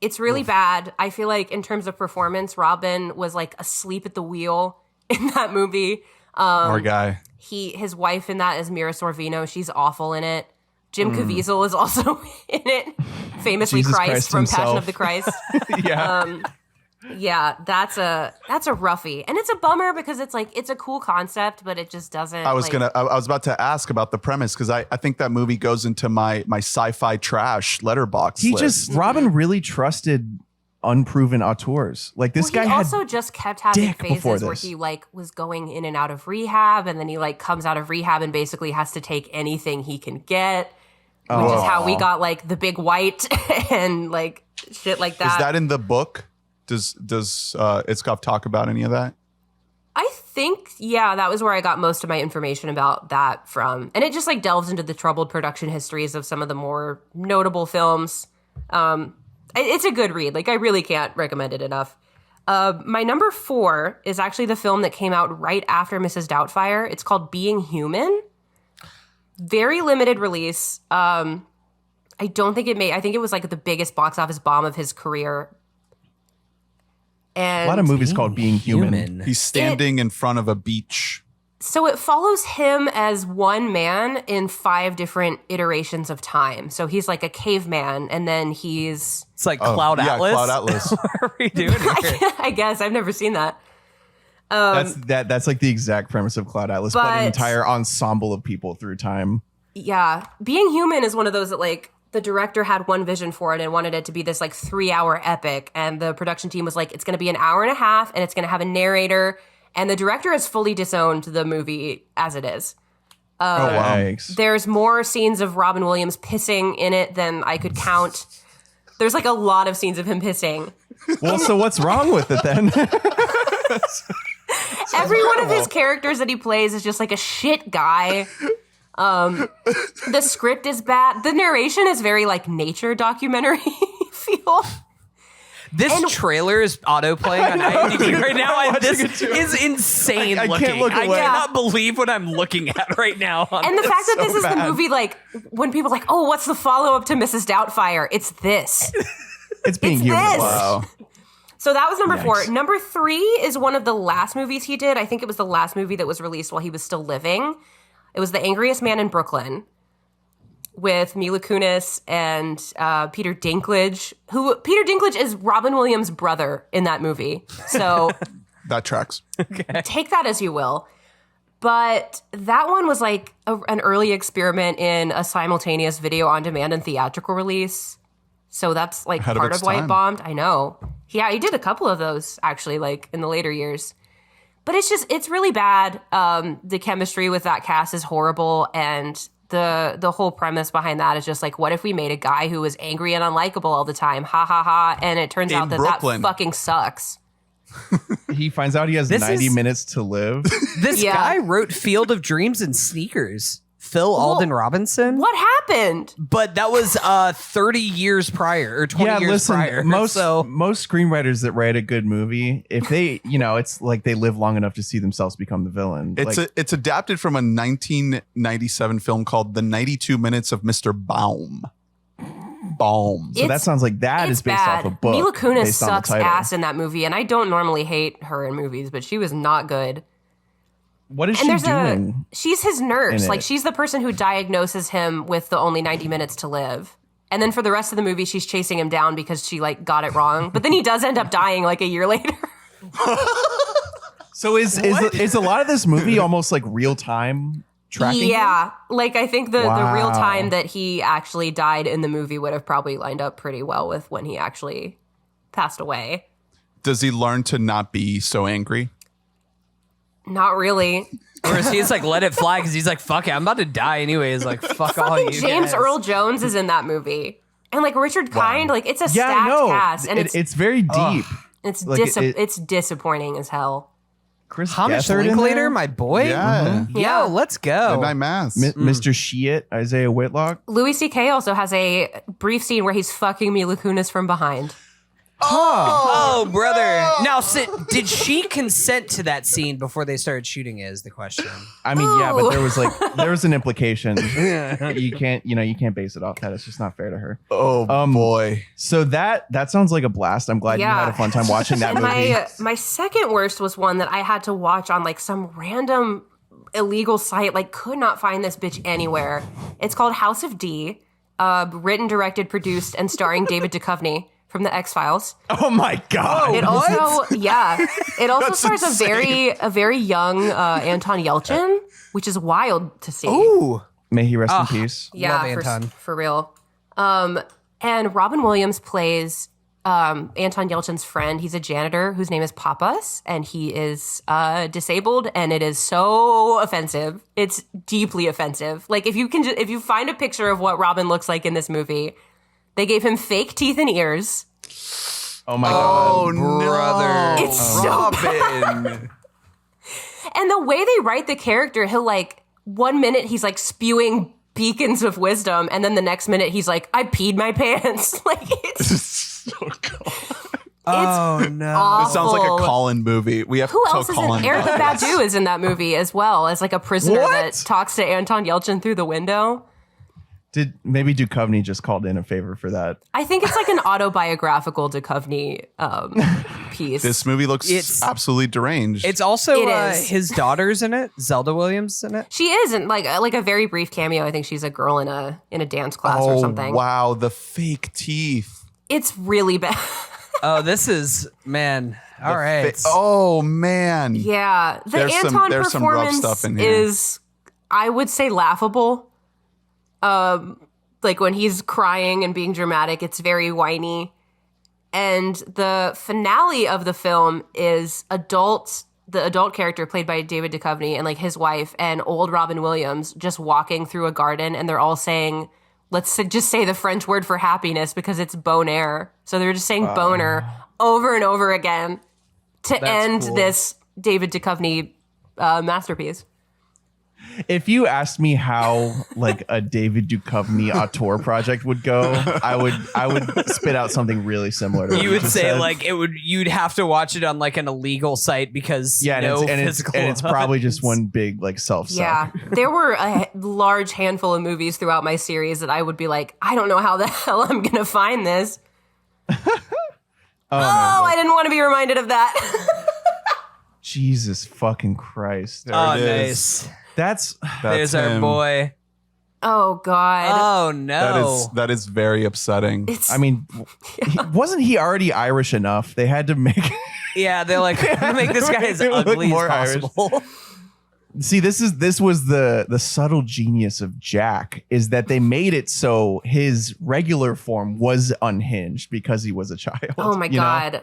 It's really bad. I feel like in terms of performance, Robin was like asleep at the wheel in that movie. Our guy. His wife in that is Mira Sorvino. She's awful in it. Jim Caviezel is also in it. Famously Jesus Christ Christ from Passion himself. of the Christ. Yeah. Yeah, that's a roughie, and it's a bummer because it's like it's a cool concept, but it just doesn't. I was about to ask about the premise because I think that movie goes into my sci-fi trash letterbox. Robin really trusted unproven auteurs. Like this guy also just kept having phases where he like was going in and out of rehab, and then he like comes out of rehab and basically has to take anything he can get, which is how we got like the big white and like shit like that. Is that in the book? Does Itzkov talk about any of that? I think, yeah, that was where I got most of my information about that from. And it just like delves into the troubled production histories of some of the more notable films. It's a good read. Like, I really can't recommend it enough. My number 4 is actually the film that came out right after Mrs. Doubtfire. It's called Being Human. Very limited release. I don't think I think it was like the biggest box office bomb of his career. And a lot of movies called Being Human. He's standing in front of a beach. So it follows him as one man in 5 different iterations of time. So he's like a caveman, and then he's... It's like Cloud Atlas? Yeah, Cloud Atlas. What are we doing here? I guess. I've never seen that. That's like the exact premise of Cloud Atlas, but an entire ensemble of people through time. Yeah. Being Human is one of those that like... The director had one vision for it and wanted it to be this like 3-hour epic. And the production team was like, it's going to be an hour and a half and it's going to have a narrator. And the director has fully disowned the movie as it is. Wow. There's more scenes of Robin Williams pissing in it than I could count. There's like a lot of scenes of him pissing. Well, so what's wrong with it then? Every one of his characters that he plays is just like a shit guy. The script is bad. The narration is very like nature documentary feel. This trailer is auto-playing on IMDb right now. This is insane looking. I cannot believe what I'm looking at right now. And the fact that this is the movie, like, when people are like, oh, what's the follow-up to Mrs. Doubtfire? It's this. It's Being Human. Wow. So that was number 4. Number 3 is one of the last movies he did. I think it was the last movie that was released while he was still living. It was The Angriest Man in Brooklyn with Mila Kunis and Peter Dinklage. Peter Dinklage is Robin Williams' brother in that movie. So that tracks. Okay. Take that as you will. But that one was like an early experiment in a simultaneous video on demand and theatrical release. So that's like part of why it bombed. I know. Yeah, he did a couple of those actually, like in the later years. But it's really bad. The chemistry with that cast is horrible. And the whole premise behind that is just like, what if we made a guy who was angry and unlikable all the time? Ha ha ha. And it turns out that fucking sucks. He finds out he has 90 minutes to live. This guy wrote Field of Dreams and Sneakers. Phil Alden Robinson. What happened? But that was 30 years prior or 20 years prior. Most screenwriters that write a good movie, if they, it's like they live long enough to see themselves become the villain. It's adapted from a 1997 film called The 92 Minutes of Mr. Baum. So that sounds like that is based off a book. Mila Kunis sucks ass in that movie, and I don't normally hate her in movies, but she was not good. What is she doing? She's his nurse. Like, she's the person who diagnoses him with the only 90 minutes to live. And then for the rest of the movie, she's chasing him down because she, like, got it wrong. But then he does end up dying, like, a year later. So is a lot of this movie almost, like, real-time tracking? Yeah. Like, I think the real time that he actually died in the movie would have probably lined up pretty well with when he actually passed away. Does he learn to not be so angry? Not really. Or is he just like, let it fly because he's like, fuck it, I'm about to die anyway. He's like, fuck all you James guys. Earl Jones is in that movie. And like Richard Kind, like it's a stacked cast. And it's very deep. It's it's disappointing as hell. Chris Hamish Gethard Linklater, my boy. Yeah. Mm-hmm. Yo, let's go. Midnight Mass. Mr. Sheet, Isaiah Whitlock. Louis C.K. also has a brief scene where he's fucking Mila Kunis from behind. Oh, brother. Now, did she consent to that scene before they started shooting is the question. I mean, yeah, but there was an implication. You can't base it off that. It's just not fair to her. Oh, boy. So that sounds like a blast. I'm glad you had a fun time watching that movie. My second worst was one that I had to watch on like some random illegal site, like could not find this bitch anywhere. It's called House of D, written, directed, produced, and starring David Duchovny from the X-Files. Oh my God. It also, it also stars a very young Anton Yelchin, which is wild to see. Ooh. May he rest in peace. Yeah, Love Anton. For real. And Robin Williams plays Anton Yelchin's friend. He's a janitor whose name is Papas, and he is disabled, and it is so offensive. It's deeply offensive. Like if you find a picture of what Robin looks like in this movie, they gave him fake teeth and ears. Oh my God. Oh, brother. It's so bad. And the way they write the character, he'll like 1 minute he's like spewing beacons of wisdom, and then the next minute he's like, I peed my pants. Like it's so cool. Oh no! awful. It sounds like a Colin movie. We have Who to else is Colin. in? Erica Badu is in that movie as well as like a prisoner that talks to Anton Yelchin through the window. Did maybe Duchovny just called in a favor for that? I think it's like an autobiographical Duchovny piece. This movie looks absolutely deranged. It's also It is. his daughter's in it. Zelda Williams in it. She is in like a very brief cameo. I think she's a girl in a dance class or something. Wow, the fake teeth. It's really bad. Oh, this is man. All right. Oh man. Yeah, the There's Anton some rough performance stuff in here. is, I would say, laughable. Like when he's crying and being dramatic, it's very whiny. And the finale of the film is the adult character played by David Duchovny and like his wife and old Robin Williams just walking through a garden, and they're all saying, let's just say the French word for happiness because it's bonaire. So they're just saying boner over and over again to end this David Duchovny masterpiece. If you asked me how like a David Duchovny auteur project would go, I would spit out something really similar to what You would just say said. like you'd have to watch it on like an illegal site because it's probably just one big like self-suck. Yeah, there were a large handful of movies throughout my series that I would be like, I don't know how the hell I'm going to find this. I didn't want to be reminded of that. Jesus fucking Christ. There it nice. is. That's There's our him. boy. Oh, God. Oh no. That is very upsetting. I mean, wasn't he already Irish enough? They had to make Yeah, they're like make this guy as Make him look ugly more as possible. See, this was the subtle genius of Jack, is that they made it so his regular form was unhinged because he was a child. Oh, my you know? God.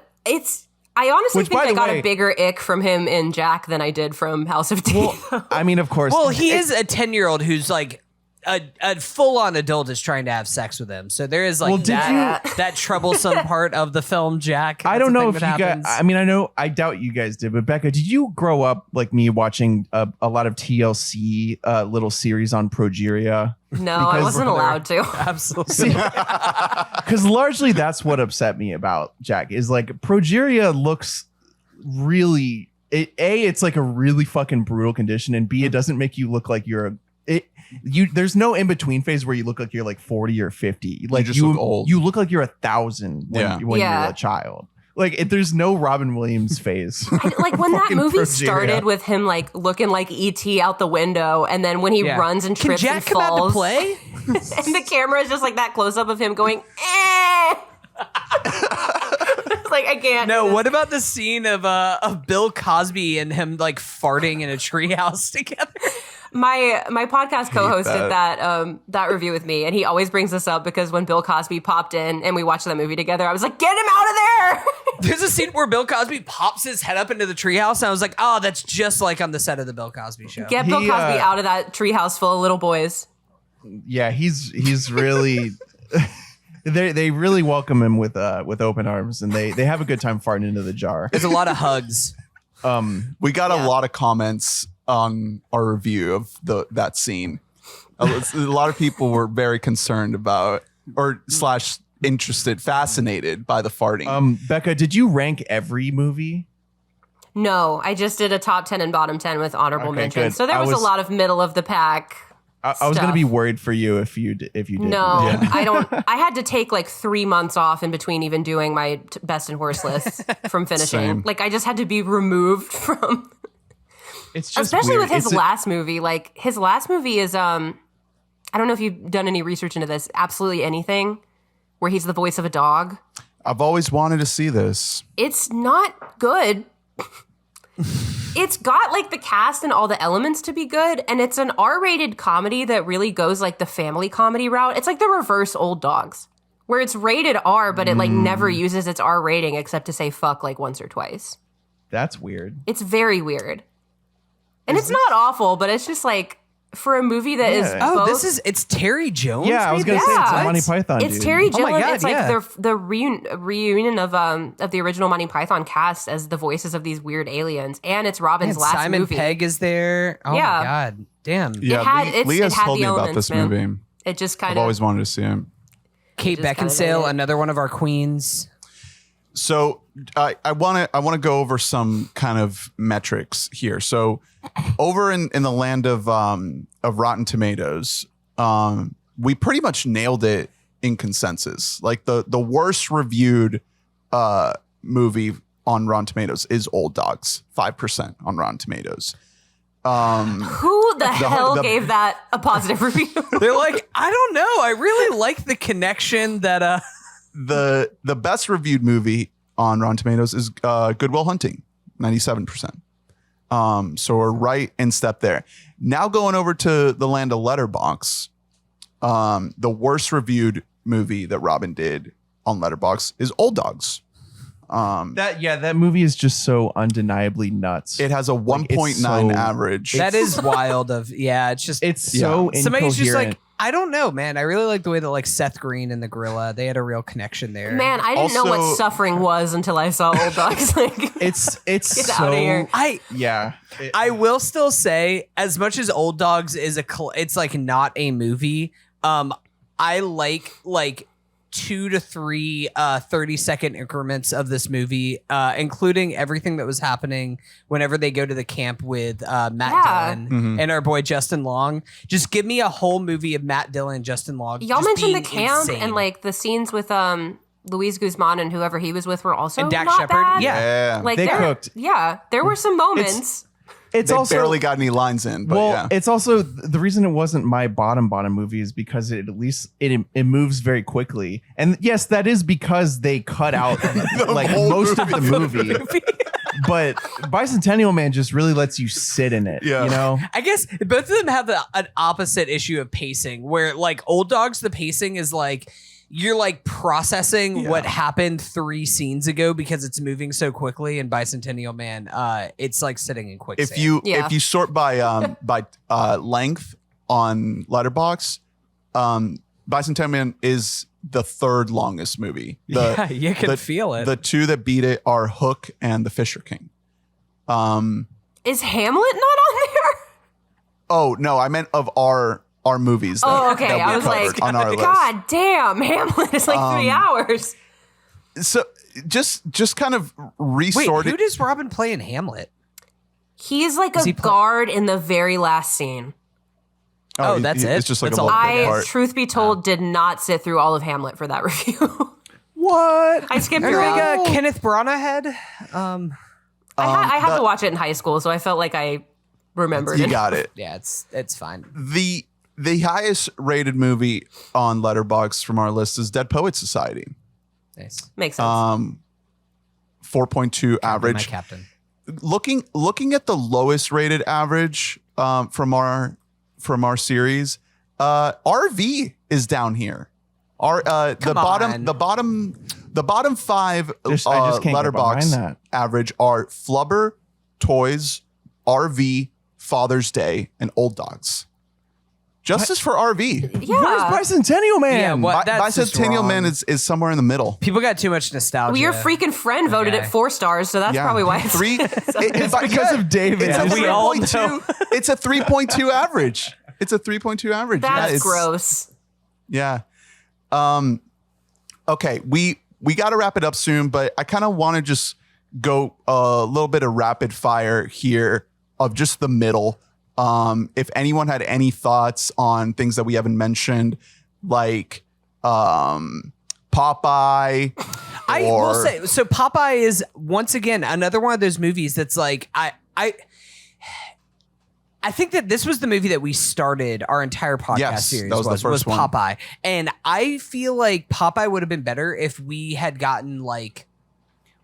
I honestly Which, think by I the got way- a bigger ick from him in Jack than I did from House of D. I mean, of course. Well, he is a 10-year-old who's like a full-on adult is trying to have sex with him. So there is like Well, did that troublesome part of the film, Jack. I don't That's a know thing if that you guys. happens. I mean, I doubt you guys did, but Becca, did you grow up like me watching a lot of TLC little series on progeria? No, I wasn't allowed to. Absolutely. Because largely that's what upset me about Jack is like progeria looks really. It's like a really fucking brutal condition, and B, it doesn't make you look like you're there's no in between phase where you look like you're like 40 or 50. Like just look old. You look like you're 1,000 when you're a child. Like there's no Robin Williams phase. Like when that Fucking movie progeria. started with him like looking like E.T. out the window, and then when he runs and Can trips Jack and come out to falls, play? and the camera is just like that close up of him going, eh. It's like I can't. No, what about the scene of Bill Cosby and him like farting in a treehouse together? My podcast co-host did that review with me, and he always brings this up because when Bill Cosby popped in and we watched that movie together, I was like, "Get him out of there!" There's a scene where Bill Cosby pops his head up into the treehouse, and I was like, "Oh, that's just like on the set of the Bill Cosby Show." Get Bill Cosby out of that treehouse full of little boys. Yeah, he's really. They really welcome him with open arms, and they have a good time farting into the jar. There's a lot of hugs. We got a lot of comments on our review of that scene. A lot of people were very concerned about / interested, fascinated by the farting. Becca, did you rank every movie? No, I just did a top 10 and bottom 10 with honorable mentions. good. So there was a lot of middle of the pack. I was going to be worried for you if you did. No, I don't. I had to take like 3 months off in between even doing my best and worst list from finishing. Same. Like I just had to be removed from. It's just Especially weird. with his last movie. Like his last movie is I don't know if you've done any research into this. Absolutely Anything, where he's the voice of a dog. I've always wanted to see this. It's not good. It's got like the cast and all the elements to be good, and it's an R-rated comedy that really goes like the family comedy route. It's like the reverse Old Dogs, where it's rated R, but it like never uses its R rating except to say fuck like once or twice. That's weird. It's very weird. And it's not awful, but it's just like for a movie that is both, it's Terry Jones. Yeah, I was gonna say it's a Monty Python. It's dude. Terry Jones. Oh my God, it's like the reunion of the original Monty Python cast as the voices of these weird aliens, and it's Robin's last Simon movie. Pegg is there. Oh my God, damn. Yeah, Lee has told me about elements, this man. movie. It just kind I've of always wanted to see him. Kate Beckinsale, another one of our queens. So I want to go over some kind of metrics here. So over in the land of Rotten Tomatoes, we pretty much nailed it in consensus. Like the worst reviewed movie on Rotten Tomatoes is Old Dogs, 5% on Rotten Tomatoes. who the hell gave that a positive review? They're like, I don't know. I really like the connection that the best reviewed movie on Rotten Tomatoes is Good Will Hunting, 97%. So we're right in step there. Now going over to the land of Letterboxd, the worst reviewed movie that Robin did on Letterboxd is Old Dogs. That movie is just so undeniably nuts. It has a 1.9 average. that is wild. It's so somebody's just like, incoherent. I don't know, man. I really like the way that like Seth Green and the Gorilla, they had a real connection there. Man, I didn't know what Also- suffering was until I saw Old Dogs. Like, It's get so out of here. I will still say, as much as Old Dogs is it's like not a movie. I like 2 to 3 30-second increments of this movie, including everything that was happening whenever they go to the camp with Matt Dillon and our boy Justin Long. Just give me a whole movie of Matt Dillon and Justin Long. Y'all just mentioned the being camp insane. and like the scenes with Luis Guzman and whoever he was with were also And Dak not Shepard. bad. Yeah. Like They cooked. Yeah, there were some moments. It's they also barely got any lines in, but it's also the reason it wasn't my bottom movie is because it moves very quickly, and yes, that is because they cut out like most of the movie. But Bicentennial Man just really lets you sit in it. Yeah. You know, I guess both of them have an opposite issue of pacing, where like Old Dogs, the pacing is like you're like processing what happened 3 scenes ago because it's moving so quickly. And Bicentennial Man, it's like sitting in quicksand. If you sort by length on Letterboxd, Bicentennial Man is the 3rd longest movie. You can feel it. The 2 that beat it are Hook and The Fisher King. Is Hamlet not on there? Oh no, I meant of our movies. Oh, okay. that I we was covered like, on our list. God damn, Hamlet is like 3 hours. So just kind of Wait, resorted. who does Robin play in Hamlet? He's like a guard in the very last scene. Oh, that's it? It's just like That's a all little it bit is. part. Truth be told, did not sit through all of Hamlet for that review. what? I skipped Or around. like Kenneth Branagh. I had to watch it in high school, so I felt like I remembered You it. got it. Yeah, it's fine. The highest rated movie on Letterboxd from our list is Dead Poets Society. Nice. Makes sense. 4.2 My average. captain. Looking at the lowest rated average from our series, RV is down here. The bottom 5 I just can't get behind Letterboxd that. average are Flubber, Toys, RV, Father's Day, and Old Dogs. Justice for RV. yeah. Where's Bicentennial Man? Yeah, what? That's just Bicentennial wrong. Man is somewhere in the middle. People got too much nostalgia. Well, your freaking friend voted Okay. it 4 stars, so that's probably why it's 3. It's because of David. It's Yeah, a we all 3.2. It's a 3.2 average. It's a 3.2 average. That's it's gross. Yeah. Okay, we got to wrap it up soon, but I kind of want to just go a little bit of rapid fire here of just the middle. If anyone had any thoughts on things that we haven't mentioned, like Popeye. I will say, so Popeye is once again another one of those movies that's like I think that this was the movie that we started our entire podcast series. That was the first one. Popeye. And I feel like Popeye would have been better if we had gotten like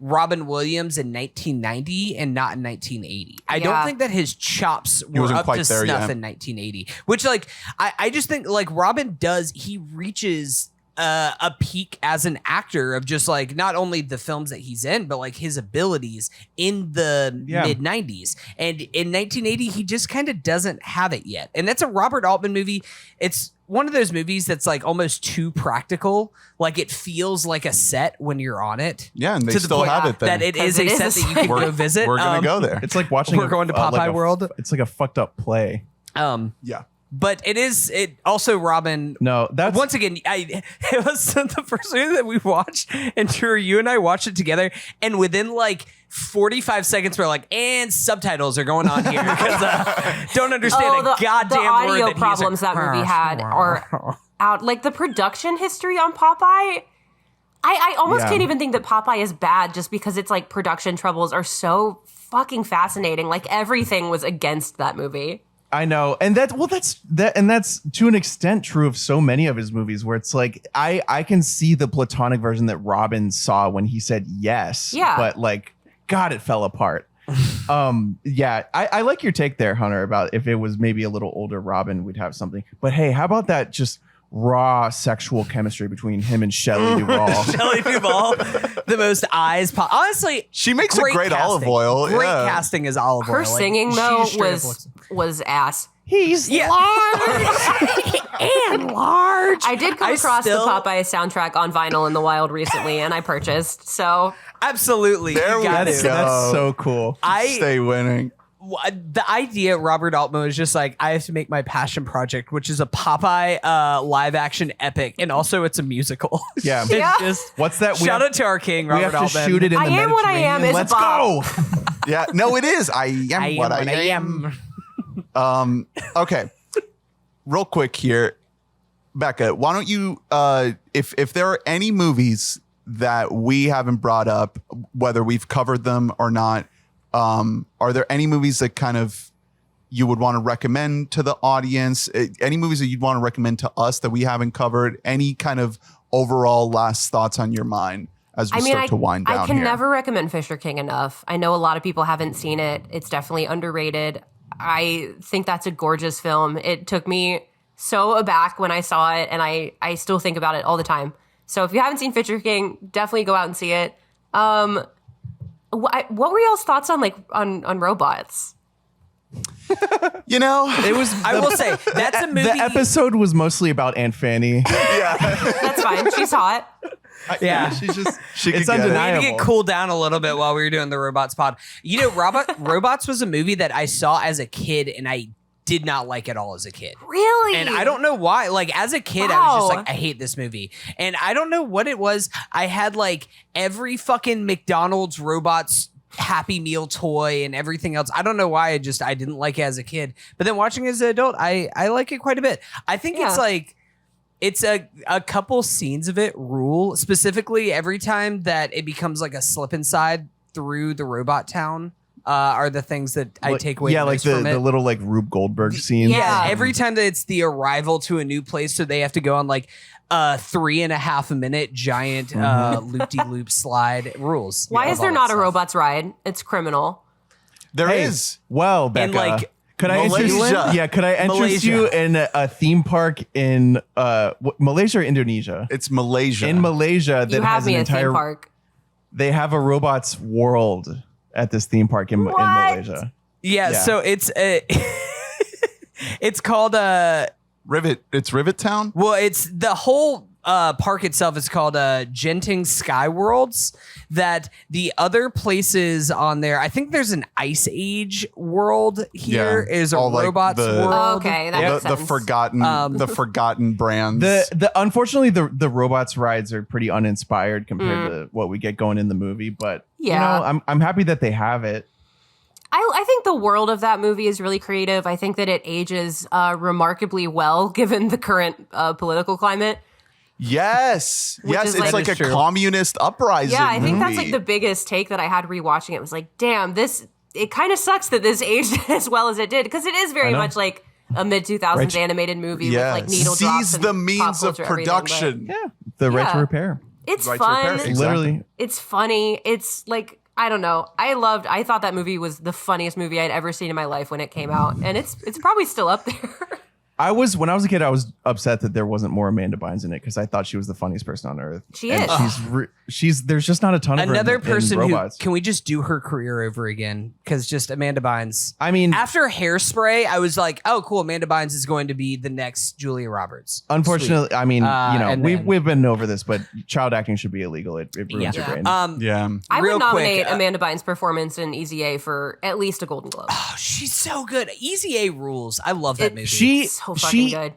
Robin Williams in 1990 and not in 1980. I don't think that his chops were up to snuff in 1980, which like, I just think like Robin he reaches a peak as an actor of just like not only the films that he's in, but like his abilities in the mid 90s. And in 1980, he just kind of doesn't have it yet. And that's a Robert Altman movie. It's one of those movies that's like almost too practical. Like it feels like a set when you're on it. Yeah, and they still have it then. That it is a set that you can go visit. We're going to go there. It's like watching we're going to Popeye World. It's like a fucked up play. Yeah. But it also Robin. No, that's once again. It was the first movie that we watched, and Drew, you and I watched it together, and within like 45 seconds, we're like, and subtitles are going on here because don't understand a goddamn the audio word problems that movie had are out. Like the production history on Popeye. I almost can't even think that Popeye is bad just because it's like production troubles are so fucking fascinating. Like everything was against that movie. I know. And that's to an extent true of so many of his movies where it's like I can see the platonic version that Robin saw when he said yes. Yeah. But like, God, it fell apart. I like your take there, Hunter, about if it was maybe a little older Robin, we'd have something. But hey, how about that just raw sexual chemistry between him and Shelley Duvall? Shelley Duvall, the most eyes pop. Honestly, she makes a great olive oil. Great casting as olive oil. Her singing though was ass. He's large and large. I did come across the Popeye soundtrack on vinyl in the wild recently, and I purchased. So absolutely, that's so cool. Stay winning. The idea Robert Altman was just like, I have to make my passion project, which is a Popeye live action epic, and also it's a musical. Yeah. What's that? Shout out to our king, Robert Altman. We have to shoot it in the Mediterranean. I am what I am. Let's go. Yeah. No, it is. I am what I am. Okay. Real quick here, Becca. Why don't you? If there are any movies that we haven't brought up, whether we've covered them or not. Are there any movies that kind of you would want to recommend to the audience? Any movies that you'd want to recommend to us that we haven't covered? Any kind of overall last thoughts on your mind as we start to wind down I can here? never recommend Fisher King enough. I know a lot of people haven't seen it. It's definitely underrated. I think that's a gorgeous film. It took me so aback when I saw it, and I still think about it all the time. So if you haven't seen Fisher King, definitely go out and see it. What were y'all's thoughts on on robots? You know, it was. I will say that's a movie. The episode was mostly about Aunt Fanny. Yeah, that's fine. She's hot. Yeah, she's just. It's undeniable. We need to get cooled down a little bit while we were doing the Robots pod. You know, Robots was a movie that I saw as a kid, and I did not like it all as a kid. Really? And I don't know why. Like, as a kid, I was just like, I hate this movie. And I don't know what it was. I had like every fucking McDonald's Robots Happy Meal toy and everything else. I don't know why I didn't like it as a kid. But then watching it as an adult, I like it quite a bit. I think it's like, it's a couple scenes of it rule. Specifically, every time that it becomes like a slip inside through the robot town. Are the things that I take away. Yeah, like the little like Rube Goldberg scenes. Yeah, every time that it's the arrival to a new place, so they have to go on like 3.5 minute giant loop-de-loop slide rules. Why is there not a robots ride? It's criminal. There is. Well, Becca, in like could I interest you in a theme park in Malaysia or Indonesia? It's Malaysia. In Malaysia, that has an entire theme park. They have a robots world at this theme park in Malaysia. Yeah, so it's it's called Rivet. It's Rivet Town. Well, it's the whole park itself is called Genting Sky Worlds. That the other places on there, I think there's an Ice Age world here. Is a robots world. Oh, okay, that makes the sense. forgotten brands. Unfortunately the robots rides are pretty uninspired compared to what we get going in the movie. But you know, I'm happy that they have it. I think the world of that movie is really creative. I think that it ages remarkably well given the current political climate. Yes. It's like a true. communist uprising. Yeah, I think movie. that's like the biggest take that I had rewatching it was like, damn, this it kind of sucks that this aged as well as it did, because it is very much like a mid-2000s animated movie with like needle drops and the means of production. The right to repair. It's right fun. Exactly. Literally. It's funny. It's like, I don't know. I thought that movie was the funniest movie I'd ever seen in my life when it came out. And it's probably still up there. When I was a kid, I was upset that there wasn't more Amanda Bynes in it because I thought she was the funniest person on earth. She is. She's there's just not a ton of another her person in who Robots. can we just do her career over again? Because just Amanda Bynes. I mean, after Hairspray, I was like, oh, cool. Amanda Bynes is going to be the next Julia Roberts. Unfortunately, Sweet. I mean, we've been over this, but child acting should be illegal. It ruins your brain. I would nominate quick, Amanda Bynes' performance in Easy A for at least a Golden Globe. Oh, she's so good. Easy A rules. I love that movie. She's so fucking good.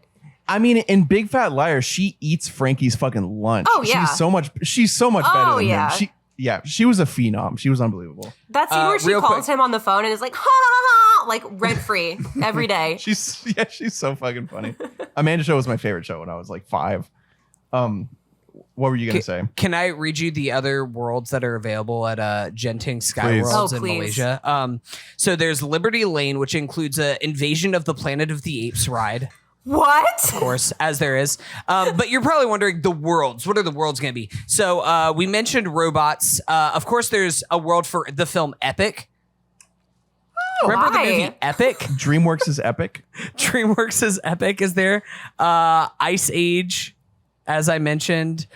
I mean, in Big Fat Liar, she eats Frankie's fucking lunch. Oh, yeah. She's so much better than yeah. him. She was a phenom. She was unbelievable. That scene where she calls him on the phone and is like, ha ha ha, like rent free every day. She's so fucking funny. Amanda Show was my favorite show when I was like 5. What were you gonna say? Can I read you the other worlds that are available at Genting Sky Worlds in Malaysia? So there's Liberty Lane, which includes an Invasion of the Planet of the Apes ride. What? Of course, as there is. But you're probably wondering the worlds. What are the worlds going to be? So we mentioned robots. Of course, there's a world for the film Epic. Remember the movie Epic? DreamWorks is Epic. DreamWorks is Epic is there. Ice Age, as I mentioned,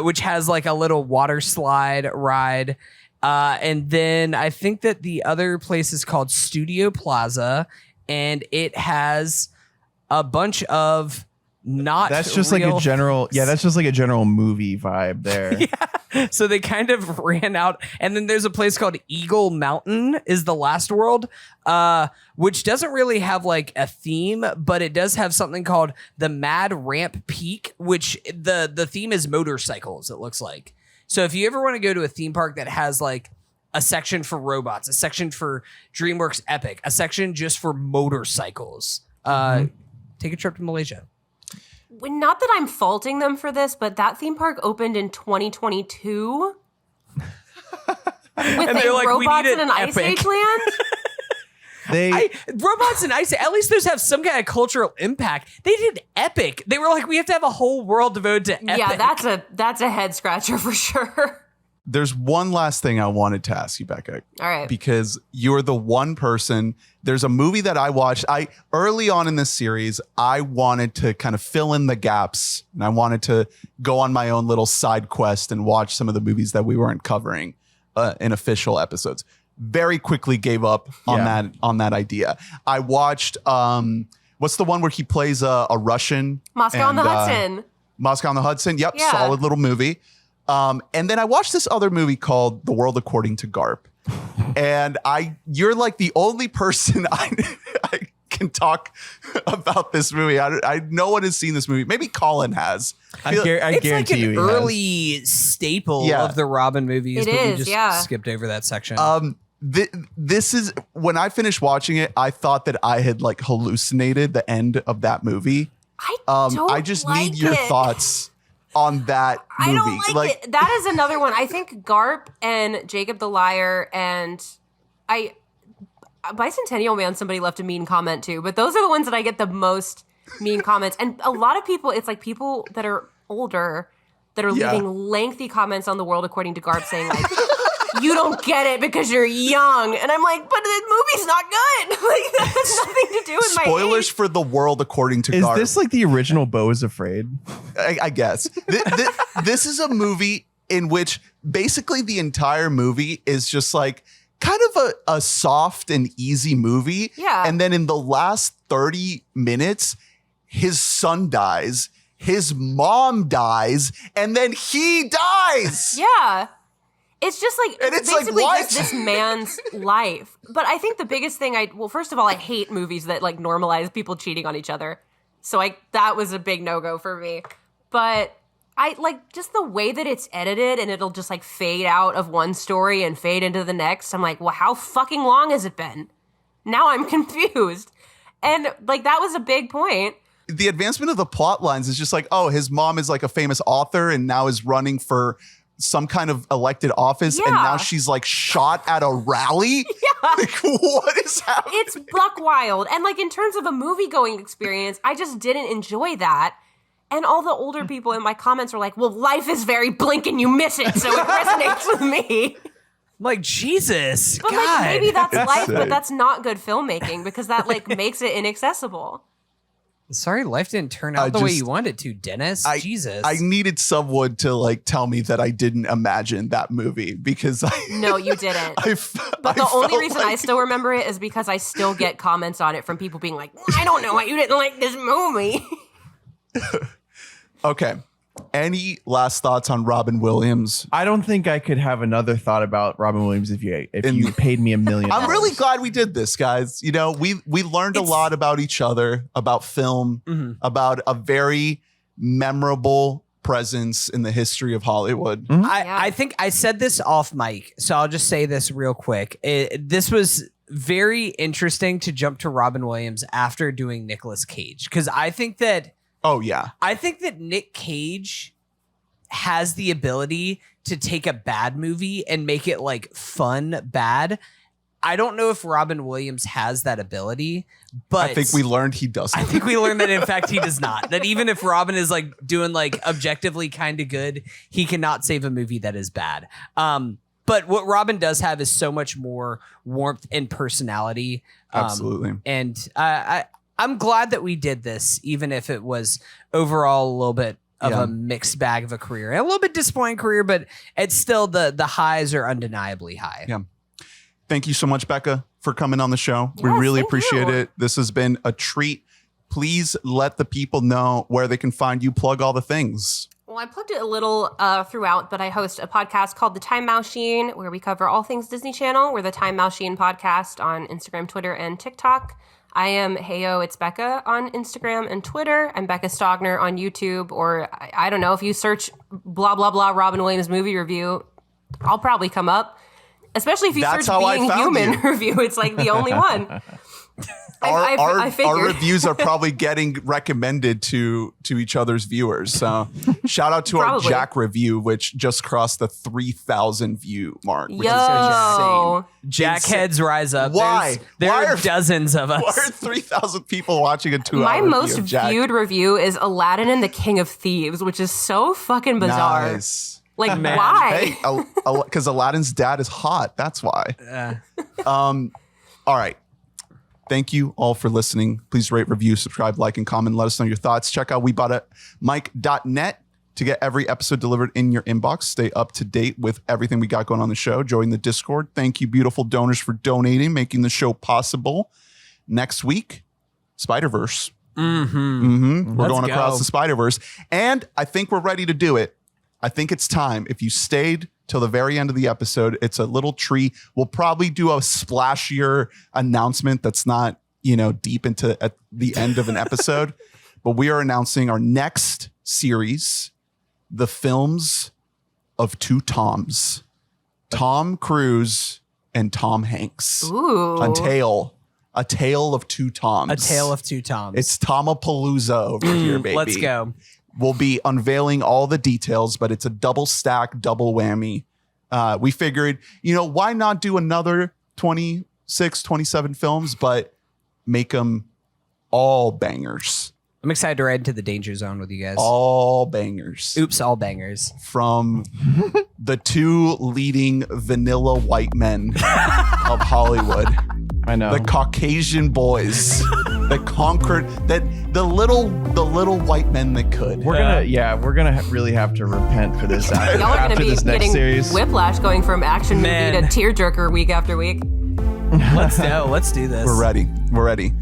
which has like a little water slide ride. And then I think that the other place is called Studio Plaza, and it has a bunch of that's just like a general movie vibe there. Yeah. So they kind of ran out, and then there's a place called Eagle Mountain is the last world, which doesn't really have like a theme, but it does have something called the Mad Ramp Peak, which the theme is motorcycles, it looks like. So if you ever want to go to a theme park that has like a section for robots, a section for DreamWorks Epic, a section just for motorcycles, take a trip to Malaysia. Not that I'm faulting them for this, but that theme park opened in 2022 with like, robots in an Ice Age land. Robots and Ice Age, at least those have some kind of cultural impact. They did Epic. They were like, we have to have a whole world devoted to Epic. Yeah, that's a head scratcher for sure. There's one last thing I wanted to ask you, Becca. All right. Because you're the one person. There's a movie that I watched. Early on in this series, I wanted to kind of fill in the gaps, and I wanted to go on my own little side quest and watch some of the movies that we weren't covering in official episodes. Very quickly gave up on that idea. I watched what's the one where he plays a Russian? Moscow on the Hudson. Moscow on the Hudson. Yep, yeah. Solid little movie. And then I watched this other movie called The World According to Garp. And you're like the only person I can talk about this movie. No one has seen this movie. Maybe Colin has. I guarantee like you an early staple of the Robin movies. It is, we just skipped over that section. This is when I finished watching it, I thought that I had like hallucinated the end of that movie. I just need your thoughts on that movie. I don't like it. That is another one. I think Garp and Jacob the Liar and Bicentennial Man, somebody left a mean comment too, but those are the ones that I get the most mean comments. And a lot of people, it's like people that are older that are leaving lengthy comments on The World According to Garp saying like, you don't get it because you're young. And I'm like, but the movie's not good. Like, that has nothing to do with my Spoilers age. for The World According to Garp. Is this like the original Beau is Afraid? I guess. This is a movie in which basically the entire movie is just like kind of a soft and easy movie. Yeah. And then in the last 30 minutes, his son dies, his mom dies, and then he dies. Yeah. It's just like, and it's basically like, just this man's life. But I think the biggest thing first of all, I hate movies that like normalize people cheating on each other. So that was a big no-go for me. But I like just the way that it's edited and it'll just like fade out of one story and fade into the next. I'm like, well, how fucking long has it been? Now I'm confused. And like, that was a big point. The advancement of the plot lines is just like, oh, his mom is like a famous author and now is running for some kind of elected office, and now she's like shot at a rally. Like, what is happening? It's buck wild. And like in terms of a movie going experience, I just didn't enjoy that. And all the older people in my comments were like, well, life is very blink and you miss it, so it resonates with me. Like, Jesus. But God. like maybe that's life, but that's not good filmmaking because that like makes it inaccessible. Sorry, life didn't turn out the way you wanted to, Dennis. Jesus. I needed someone to like tell me that I didn't imagine that movie because No, you didn't. But the only reason I still remember it is because I still get comments on it from people being like, I don't know why you didn't like this movie. Okay. Any last thoughts on Robin Williams? I don't think I could have another thought about Robin Williams if you paid me $1 million. I'm really glad we did this, guys. You know, we learned a lot about each other, about film, about a very memorable presence in the history of Hollywood. I think I said this off mic, so I'll just say this real quick. This was very interesting to jump to Robin Williams after doing Nicolas Cage, because I think that Nick Cage has the ability to take a bad movie and make it like fun bad. I don't know if Robin Williams has that ability, but I think we learned he doesn't. I think we learned that in fact he does not. That even if Robin is like doing like objectively kind of good, he cannot save a movie that is bad. But what Robin does have is so much more warmth and personality. Absolutely. And I'm glad that we did this, even if it was overall a little bit of a mixed bag of a career. A little bit disappointing career, but it's still the highs are undeniably high. Yeah. Thank you so much, Becca, for coming on the show. We really appreciate it. This has been a treat. Please let the people know where they can find you. Plug all the things. Well, I plugged it a little throughout, but I host a podcast called The Time Machine, where we cover all things Disney Channel. We're The Time Machine podcast on Instagram, Twitter, and TikTok. I am Heyo, it's Becca on Instagram and Twitter. I'm Becca Stogner on YouTube, or I don't know, if you search blah, blah, blah, Robin Williams movie review, I'll probably come up. Especially if you search Being Human review, it's like the only one. Our reviews are probably getting recommended to each other's viewers. So shout out to our Jack review, which just crossed the 3,000 view mark, which is insane. Jack heads rise up. Why? There are dozens of us. Why are 3,000 people watching a 2-hour My review most of Jack? viewed review is Aladdin and the King of Thieves, which is so fucking bizarre. Nice. Like, why? Hey, because Aladdin's dad is hot. That's why. All right. Thank you all for listening. Please rate, review, subscribe, like, and comment. Let us know your thoughts. Check out weboughtamic.net to get every episode delivered in your inbox. Stay up to date with everything we got going on the show. Join the Discord. Thank you, beautiful donors, for donating, making the show possible. Next week, Spider-Verse. We're going across the Spider-Verse. And I think we're ready to do it. I think it's time. If you stayed till the very end of the episode, it's a little treat. We'll probably do a splashier announcement that's not, deep into at the end of an episode. But we are announcing our next series, The Films of Two Toms. Tom Cruise and Tom Hanks. Ooh. A tale of two Toms. A tale of two Toms. It's Tomapalooza over here, baby. Let's go. We'll be unveiling all the details, but it's a double stack, double whammy. We figured, why not do another 26, 27 films, but make them all bangers. I'm excited to ride into the danger zone with you guys. All bangers. Oops, all bangers. From the two leading vanilla white men of Hollywood. I know. The Caucasian boys that conquered the little white men that could. We're gonna really have to repent for this. Y'all are gonna be getting whiplash going from action movie to tearjerker week after week. Let's go. Let's do this. We're ready.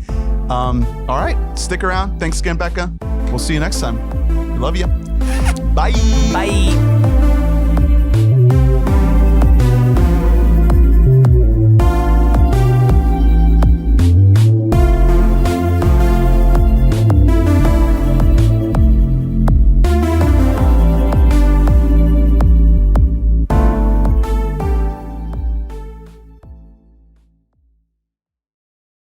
All right. Stick around. Thanks again, Becca. We'll see you next time. We love you. Bye. Bye.